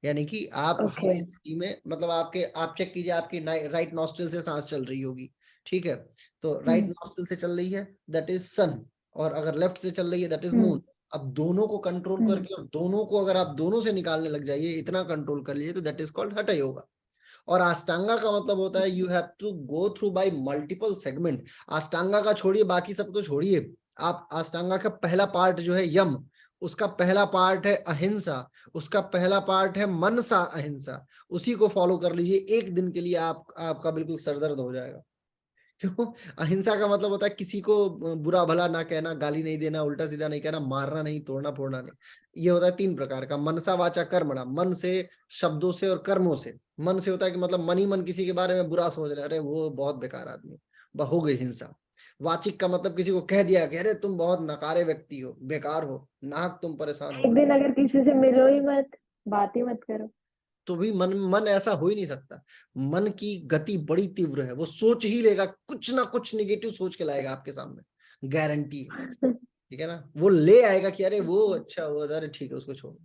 यानी कि आप हर स्थिति में, मतलब आप चेक कीजिए, आपकी राइट नॉस्ट्रिल से सांस चल रही होगी, ठीक है। तो राइट नॉस्ट्रिल से चल रही है, दैट इज सन, और अगर लेफ्ट से चल रही है, दैट इज मून। अब दोनों को कंट्रोल करके, और दोनों को अगर आप दोनों से निकालने लग जाइए, इतना कंट्रोल कर लीजिए, तो दैट इज कॉल्ड हठ योगा। और अष्टांगा का मतलब होता है you have to go through by multiple segment. Ashtanga का छोड़िए, बाकी सब तो छोड़िए, आप अष्टांगा का पहला पार्ट जो है यम, उसका पहला पार्ट है अहिंसा, उसका पहला पार्ट है मनसा अहिंसा, उसी को फॉलो कर लीजिए एक दिन के लिए, आपका बिल्कुल सरदर्द हो जाएगा। क्यों? अहिंसा का मतलब होता है किसी को बुरा भला ना कहना, गाली नहीं देना, उल्टा सीधा नहीं कहना, मारना नहीं, तोड़ना फोड़ना नहीं। ये होता है 3 प्रकार का, मनसा वाचा कर्मणा, मन से, शब्दों से और कर्मों से। मन से होता है कि मतलब मन ही मन किसी के बारे में बुरा सोच रहे, अरे वो बहुत बेकार आदमी, हो गई हिंसा। वाचिक का मतलब किसी को कह दिया कि अरे तुम बहुत नकारे व्यक्ति हो, बेकार हो, नाहक तुम परेशान हो एक रहे हो, दिन अगर किसी से मिलो ही मत, बात ही मत करो, तो भी मन मन ऐसा हो ही नहीं सकता। मन की गति बड़ी तीव्र है, वो सोच ही लेगा, कुछ ना कुछ निगेटिव सोच के लाएगा आपके सामने, गारंटी है, ठीक है ना। वो ले आएगा कि अरे वो अच्छा, वो अरे ठीक है, उसको छोड़ो।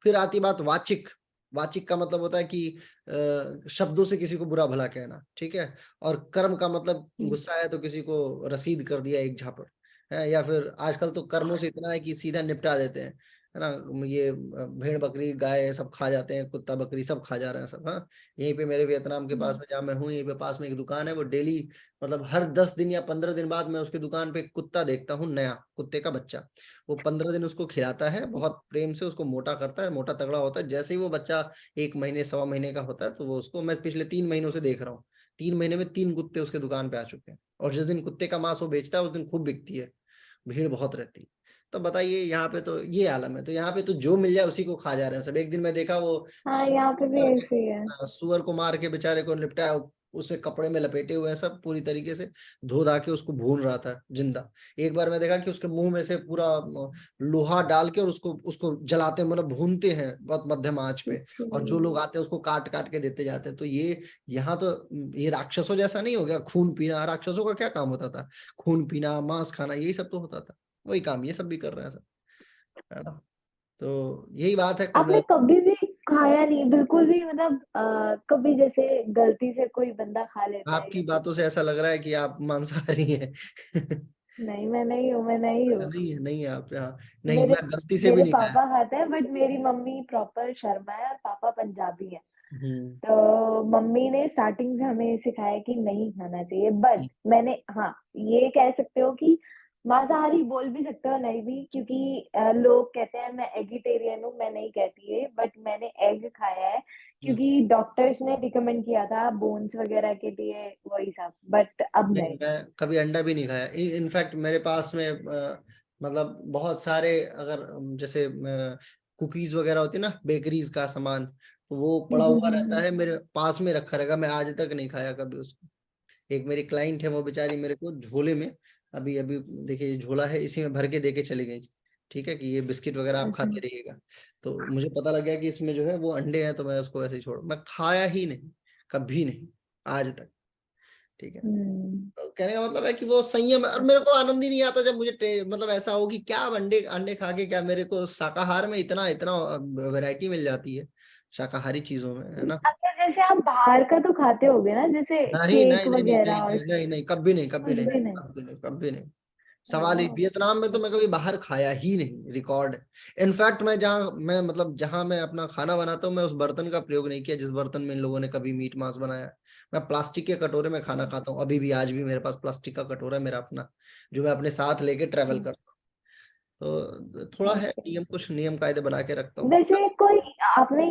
फिर आती बात वाचिक। वाचिक का मतलब होता है कि शब्दों से किसी को बुरा भला कहना, ठीक है। और कर्म का मतलब गुस्सा है तो किसी को रसीद कर दिया एक झापड़ है, या फिर आजकल तो कर्मों से इतना है कि सीधा निपटा देते हैं, है ना, ये भेड़ बकरी गाय सब खा जाते हैं, कुत्ता बकरी सब खा जा रहे हैं सब। हाँ, यहीं पे मेरे वियतनाम के पास में जहाँ मैं हूँ, यहीं पे पास में एक दुकान है, वो डेली मतलब हर 10 दिन या 15 दिन बाद मैं उसकी दुकान पे एक कुत्ता देखता हूँ, नया कुत्ते का बच्चा। वो 15 दिन उसको खिलाता है, बहुत प्रेम से उसको मोटा करता है, मोटा तगड़ा होता है। जैसे ही वो बच्चा 1 महीने 1.25 महीने का होता है, तो वो उसको, मैं पिछले 3 महीनों से देख रहा हूँ, 3 महीने में 3 कुत्ते उसके दुकान पे आ चुके हैं। और जिस दिन कुत्ते का मांस वो बेचता है उस दिन खूब बिकती है, भीड़ बहुत रहती है। तो बताइए, यहाँ पे तो ये आलम है। तो यहाँ पे तो जो मिल जाए उसी को खा जा रहे हैं सब। एक दिन मैं देखा वो हाँ, यहाँ पे भी मार के, ऐसे ही है। सुअर को मार के बेचारे को निपटाया, उसमें कपड़े में लपेटे हुए हैं सब, पूरी तरीके से धो धा के उसको भून रहा था जिंदा। एक बार मैं देखा कि उसके मुंह में से पूरा लोहा डाल के और उसको उसको जलाते हैं, मतलब भूनते हैं बहुत मध्यम आंच पे। और जो लोग आते हैं उसको काट काट के देते जाते हैं। तो ये यहाँ तो ये राक्षसों जैसा नहीं हो गया खून पीना। राक्षसों का क्या काम होता था? खून पीना, मांस खाना, यही सब तो होता था। वही काम ये सब भी कर रहे हैं सब, है ना। तो यही बात है। आपने कभी भी खाया नहीं बिल्कुल भी, मतलब कभी जैसे गलती से कोई बंदा खा लेता है आपकी या कुछ? बातों से ऐसा लग रहा है कि आप मांसाहारी हैं। नहीं, मैं नहीं हूँ, मैं नहीं हूँ। नहीं है, नहीं है आप, हाँ। नहीं, मेरे मैं गलती से भी मेरे नहीं खाया। पापा खाते हैं, बट मेरी मम्मी प्रॉपर शर्मा है और पापा पंजाबी है। हम्म। तो मम्मी ने स्टार्टिंग से हमें सिखाया कि नहीं खाना चाहिए, बट मैंने, हाँ, ये कह सकते हो कि मांसाहारी बोल भी सकते हो, नहीं भी, क्योंकि लोग कहते हैं मैं एगिटेरियन हूँ, मैं नहीं कहती है, बट मैंने एग खाया है हम्म। क्योंकि डॉक्टर्स ने रिकमेंड किया था बोन्स वगैरह के लिए, वही सब, बट अब नहीं, नहीं। मैं कभी अंडा भी नहीं खाया। इनफैक्ट मेरे पास में मतलब बहुत सारे, अगर जैसे कुकीज वगैरह होती है ना, बेकरीज का सामान, तो वो पड़ा हुआ रहता है मेरे पास में, रखा रहेगा। मैं आज तक नहीं खाया कभी उसको। एक मेरी क्लाइंट है, वो बेचारी मेरे को झोले में, अभी अभी देखिए ये झोला है, इसी में भर के देके चली गई, ठीक है, कि ये बिस्किट वगैरह आप खाते रहिएगा। तो मुझे पता लग गया कि इसमें जो है वो अंडे हैं, तो मैं उसको ऐसे ही छोड़, मैं खाया ही नहीं, कभी नहीं, आज तक। ठीक है। हम्म। तो कहने का मतलब है कि वो संयम है। और मेरे को आनंद ही नहीं आता जब मुझे मतलब ऐसा हो कि क्या अंडे अंडे खा के क्या, मेरे को शाकाहार में इतना इतना वैरायटी मिल जाती है शाकाहारी चीजों में, है ना। अगर जैसे आप बाहर का तो खाते होगे ना, जैसे नहीं केक नहीं नहीं नहीं वगैरह नहीं और नहीं नहीं नहीं, कभी नहीं, कभी कुछ नहीं, भी नहीं? कभी नहीं, कभी नहीं। सवाल ही, ओह, वियतनाम में तो मैं कभी बाहर खाया ही नहीं, रिकॉर्ड है। इनफैक्ट मैं जहाँ मैं मतलब जहाँ मैं अपना खाना बनाता हूँ, मैं उस बर्तन का प्रयोग नहीं किया जिस बर्तन में इन लोगों ने कभी मीट मांस बनाया है। मैं प्लास्टिक के कटोरे में खाना खाता हूँ, अभी भी, आज भी मेरे पास प्लास्टिक का कटोरा है मेरा अपना, जो मैं अपने साथ लेके ट्रेवल करता हूँ। तो थोड़ा है ओके। नियम, कुछ नियम कायदे बना के रखता हूँ। वैसे कोई आपने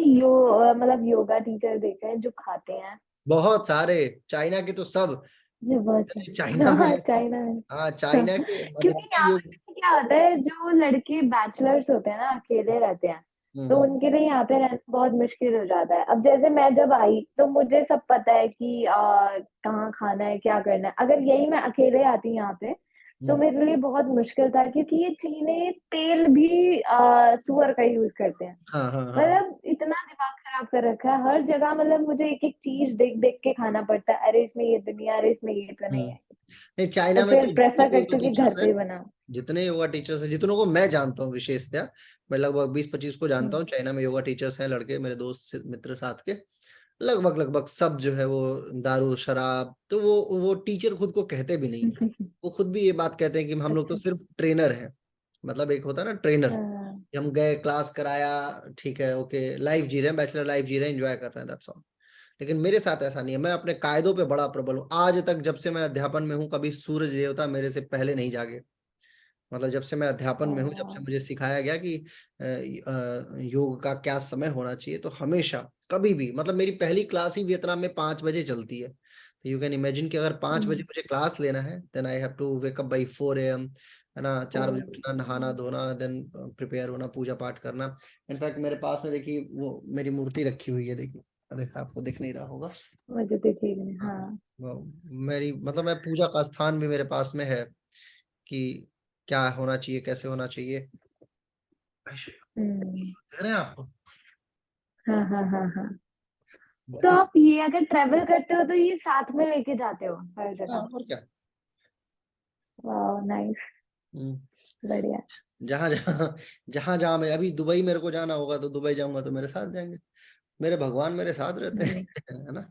मतलब योगा टीचर देखे हैं जो खाते हैं? बहुत सारे, चाइना के तो सब, ये बहुत है। चाइना हाँ, में, चाइना में। हाँ चाइना के क्योंकि मधुमक्खी यहाँ पे योग। पता है क्या होता है, जो लड़के बैचलर्स होते हैं ना, अकेले रहते हैं, तो हम्म। उनके लिए यहाँ पे रहना बहुत मुश्किल हो जाता है। अब जैसे मैं जब आई तो मुझे सब पता है कि कहाँ खाना है, क्या करना है। अगर यही मैं अकेले आती यहाँ पे तो हम्म। मेरे लिए बहुत मुश्किल था, क्योंकि ये चीने तेल भी सुअर का यूज करते हैं। हाँ हाँ हाँ। मतलब इतना दिमाग खराब कर रखा है हर जगह, मतलब मुझे एक एक चीज देख देख के खाना पड़ता है, अरे इसमें ये दुनिया, अरे इसमें ये तो नहीं है। नहीं, तो चाइना में तो फिर जितने प्रेफर भी योगा करती हूँ कि घर टीचर्स पे हैं, ही बनाओ। जितने योगा टीचर्स हैं, जितनों को मैं जानता हूँ विशेषतः, मैं लगभग 20-25 को जानता हम्म। हूँ चाइना में योगा टीचर्स हैं, लड़के मेरे दोस्त मित्र साथ के, लगभग लगभग सब जो है वो दारू शराब, तो वो टीचर खुद को कहते भी नहीं है। वो खुद भी ये बात कहते हैं कि हम लोग तो अच्छा। सिर्फ ट्रेनर हैं। मतलब एक होता है ना ट्रेनर, हाँ। हम गए क्लास कराया, ठीक है, ओके, लाइफ जी रहे हैं, बैचलर लाइफ जी रहे हैं, एंजॉय कर रहे हैं, दैट्स ऑल। लेकिन मेरे साथ ऐसा नहीं है, मैं अपने कायदों पे बड़ा प्रबल हूँ। आज तक जब से मैं अध्यापन में हूँ, कभी सूरज देवता मेरे से पहले नहीं जागे। मतलब जब से मैं अध्यापन में हूँ, जब से हाँ। मुझे सिखाया गया कि योग का क्या समय होना चाहिए, तो हमेशा कभी भी, मतलब मेरी पहली क्लास ही वियतनाम में 5 बजे चलती है। तो यू कैन इमेजिन कि अगर 5 बजे हम्म। मुझे क्लास लेना है, then I have to wake up by 4 AM, है ना, 4 बजे ओ। उठना, नहाना धोना, देन प्रिपेयर होना, पूजा पाठ करना। इनफैक्ट मेरे पास में देखिए वो मेरी मूर्ति रखी हुई है, देखिए, अरे आपको दिख नहीं रहा होगा। मुझे तो ठीक नहीं, हाँ, हाँ। वो मेरी मतलब मैं पूजा का स्थान भी मेरे पास में है कि क्या होना चाहिए, कैसे होना चाहिए। हम्म। देख रहे हैं आपको? हाँ, हाँ, हाँ, हाँ। तो इस, आप ये अगर ट्रेवल करते हो तो ये साथ में लेके जाते हो हर हाँ, जगह? और क्या। वाह, नाइस। हम्म, बढ़िया। जहाँ जहाँ जहाँ जहाँ मैं अभी दुबई मेरे को जाना होगा तो दुबई जाऊंगा तो मेरे साथ जाएंगे, मेरे भगवान मेरे साथ रहते हैं। हम्म। है ना।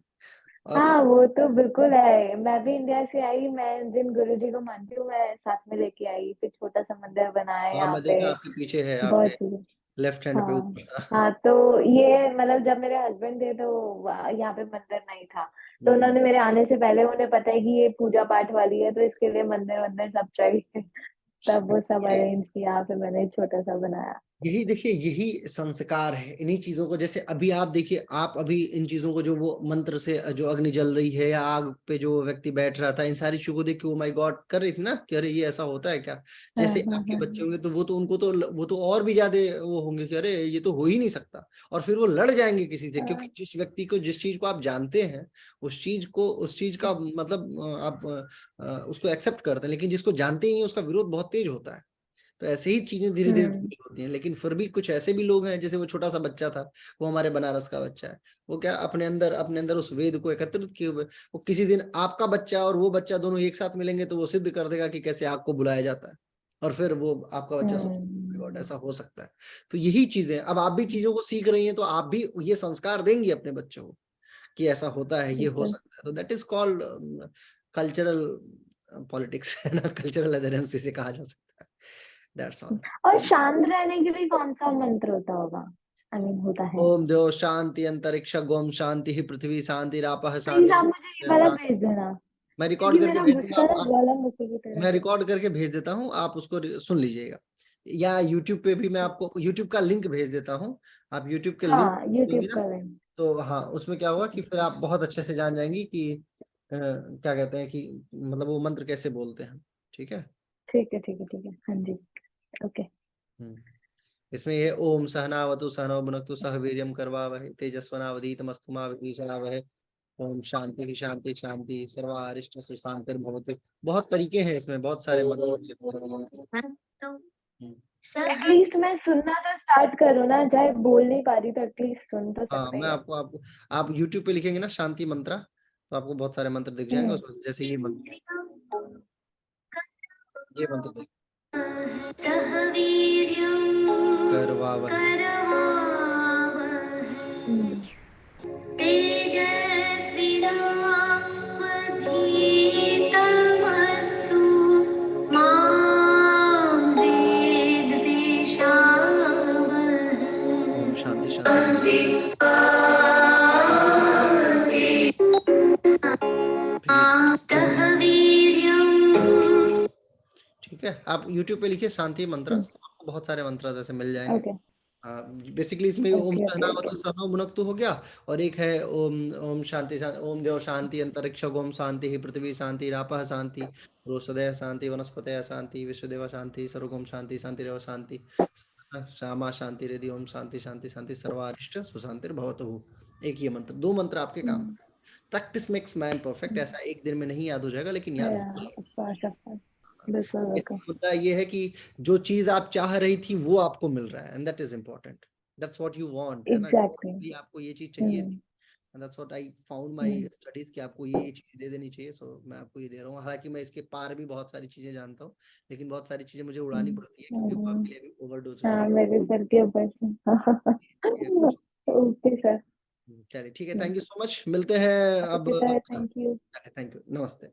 और हाँ, वो तो बिल्कुल है। मैं भी इंडिया से आई, मैं जिन गुरुजी को मानती हूँ मैं साथ में लेके आई, फिर छोटा सा मंदिर बनाया हाँ, यहाँ मैं पे। देखा आपके पीछे है, बहुत आपने चीजें। लेफ्ट हैंड पे हाँ ऊपर। हाँ, तो ये मतलब जब मेरे हस्बैंड थे तो यहाँ पे मंदिर नहीं था, तो उन्होंने मेरे आने से पहले, उन्हें पता है कि ये पूजा पाठ वाली है, तो इसके लिए मंदिर वंदिर सब चाहिए। तब वो सब अरेंज किया, फिर मैंने एक छोटा सा बनाया। यही देखिए, यही संस्कार है इन्हीं चीजों को। जैसे अभी आप देखिए, आप अभी इन चीजों को, जो वो मंत्र से जो अग्नि जल रही है या आग पे जो व्यक्ति बैठ रहा था, इन सारी चीजों को देख के ओ माय गॉड कर रही थी ना कि अरे ये ऐसा होता है क्या। हाँ जैसे हाँ आपके हाँ बच्चे होंगे तो वो तो और भी ज्यादा वो होंगे कि अरे ये तो हो ही नहीं सकता, और फिर वो लड़ जाएंगे किसी से, क्योंकि हाँ। जिस व्यक्ति को, जिस चीज को आप जानते हैं, उस चीज का मतलब आप उसको एक्सेप्ट करते हैं, लेकिन जिसको जानते ही नहीं उसका विरोध बहुत तेज होता है। तो ऐसे ही चीजें धीरे धीरे हम्म होती हैं। लेकिन फिर भी कुछ ऐसे भी लोग हैं, जैसे वो छोटा सा बच्चा था, वो हमारे बनारस का बच्चा है, वो क्या अपने अंदर उस वेद को एकत्रित किए हुए, वो किसी दिन आपका बच्चा और वो बच्चा दोनों एक साथ मिलेंगे तो वो सिद्ध कर देगा कि कैसे आग को बुलाया जाता है, और फिर वो आपका बच्चा गॉड हम्म। ऐसा हो सकता है। तो यही चीजें, अब आप भी चीजों को सीख रही हैं, तो आप भी ये संस्कार देंगी अपने बच्चों को कि ऐसा होता है, ये हो बिल्कुल। सकता है। तो that is called cultural politics है ना, कल्चरल एडहेरेंस इसे कहा जा सकता है। That's all. और शांत रहने के लिए कौन सा मंत्र होता होगा? आई मीन होता है। ओम द्यो शांति अंतरिक्ष गोम शांति ही पृथ्वी शांति रापः प्लीज शांति आप मुझे ये वाला भेज देना, मैं रिकॉर्ड क्योंकि करके मेरा भेज दूंगा। गुस्सा ना ज्वालामुखी की तरह मैं है। रिकॉर्ड करके भेज देता हूँ, आप उसको सुन लीजिएगा, या यूट्यूब पे भी मैं आपको यूट्यूब का लिंक भेज देता हूँ। आप यूट्यूब के लिंक हाँ, होंगे यूट्यूब ना, का लिंक। तो हाँ, उसमें क्या होगा कि फिर आप बहुत अच्छे से जान जाएंगी कि क्या कहते हैं कि मतलब वो मंत्र कैसे बोलते हैं। ठीक है। ठीक है ठीक है ठीक है, हाँ जी। ओके। हम्म। इसमें ये ओम सहनावतु सहनौ भुनक्तु सह वीर्यं करवावहै तेजस्वनावधीतमस्तु मा विद्विषावहै। ओम शांति की शांति शांति सर्वारिष्ट सुशांतिर्भवतु। बहुत तरीके हैं इसमें, बहुत सारे मंत्र। एटलीस्ट मैं सुनना तो स्टार्ट करूँ ना, चाहे बोल नहीं पा रही तो एटलीस्ट सुन तो हाँ, सकते मैं हैं। आपको आप YouTube पे लिखेंगे ना शांति मंत्र, तो आपको बहुत सारे मंत्र दिख जाएंगे हम्म। उसमें, जैसे ये मंत्र, ये मंत्र देख करवावहै। हम्म। तेजस्विनावधीतमस्तु मा विद्विषावहै। ओम शांति शांति ठीक है। आप YouTube पे लिखिए शांति मंत्र, तो आपको बहुत सारे मंत्र जैसे मिल जाएंगे। ओके बेसिकली इसमें ओम ओके ओके ओके। सहनावतु सहनौ भुनक्तु हो गया, और एक है ओम ओम शांति ओम देव शांति अंतरिक्ष गोम शांति ही पृथ्वी शांति रापः शांति रोषधय शांति वनस्पतय शांति विश्वदेव शांति सर्वगोम शांति शांतिरेव शांति श्यामा शांति रेदि ओम शांति शांति शांति सर्वारिष्ट सुशांतिर्भवतु। एक ये मंत्र, दो मंत्र आपके काम। प्रैक्टिस मेक्स मैन परफेक्ट, ऐसा एक दिन में नहीं याद हो जाएगा, लेकिन याद हो जाएगा। Of course of course. बिल्कुल बिल्कुल। मुद्दा ये है कि जो चीज आप चाह रही थी वो आपको मिल रहा है, and that is important. That's what you want, है ना। एग्जैक्टली। भी आपको ये चीज चाहिए थी, hmm and that's what I found my studies कि आपको ये चीज दे देनी चाहिए, सो मैं आपको ये दे रहा हूँ। हालांकि मैं इसके पार भी बहुत सारी चीजें जानता हूँ, लेकिन बहुत सारी चीजें मुझे उड़ानी पड़ती है क्योंकि वो आपके लिए भी ओवरडोज हो हाँ, जाएगी। मेरे सर के ऊपर से। Okay sir. चलिए ठीक है, थैंक यू सो मच, मिलते हैं अब। Okay sir, thank you. Thank you, नमस्ते।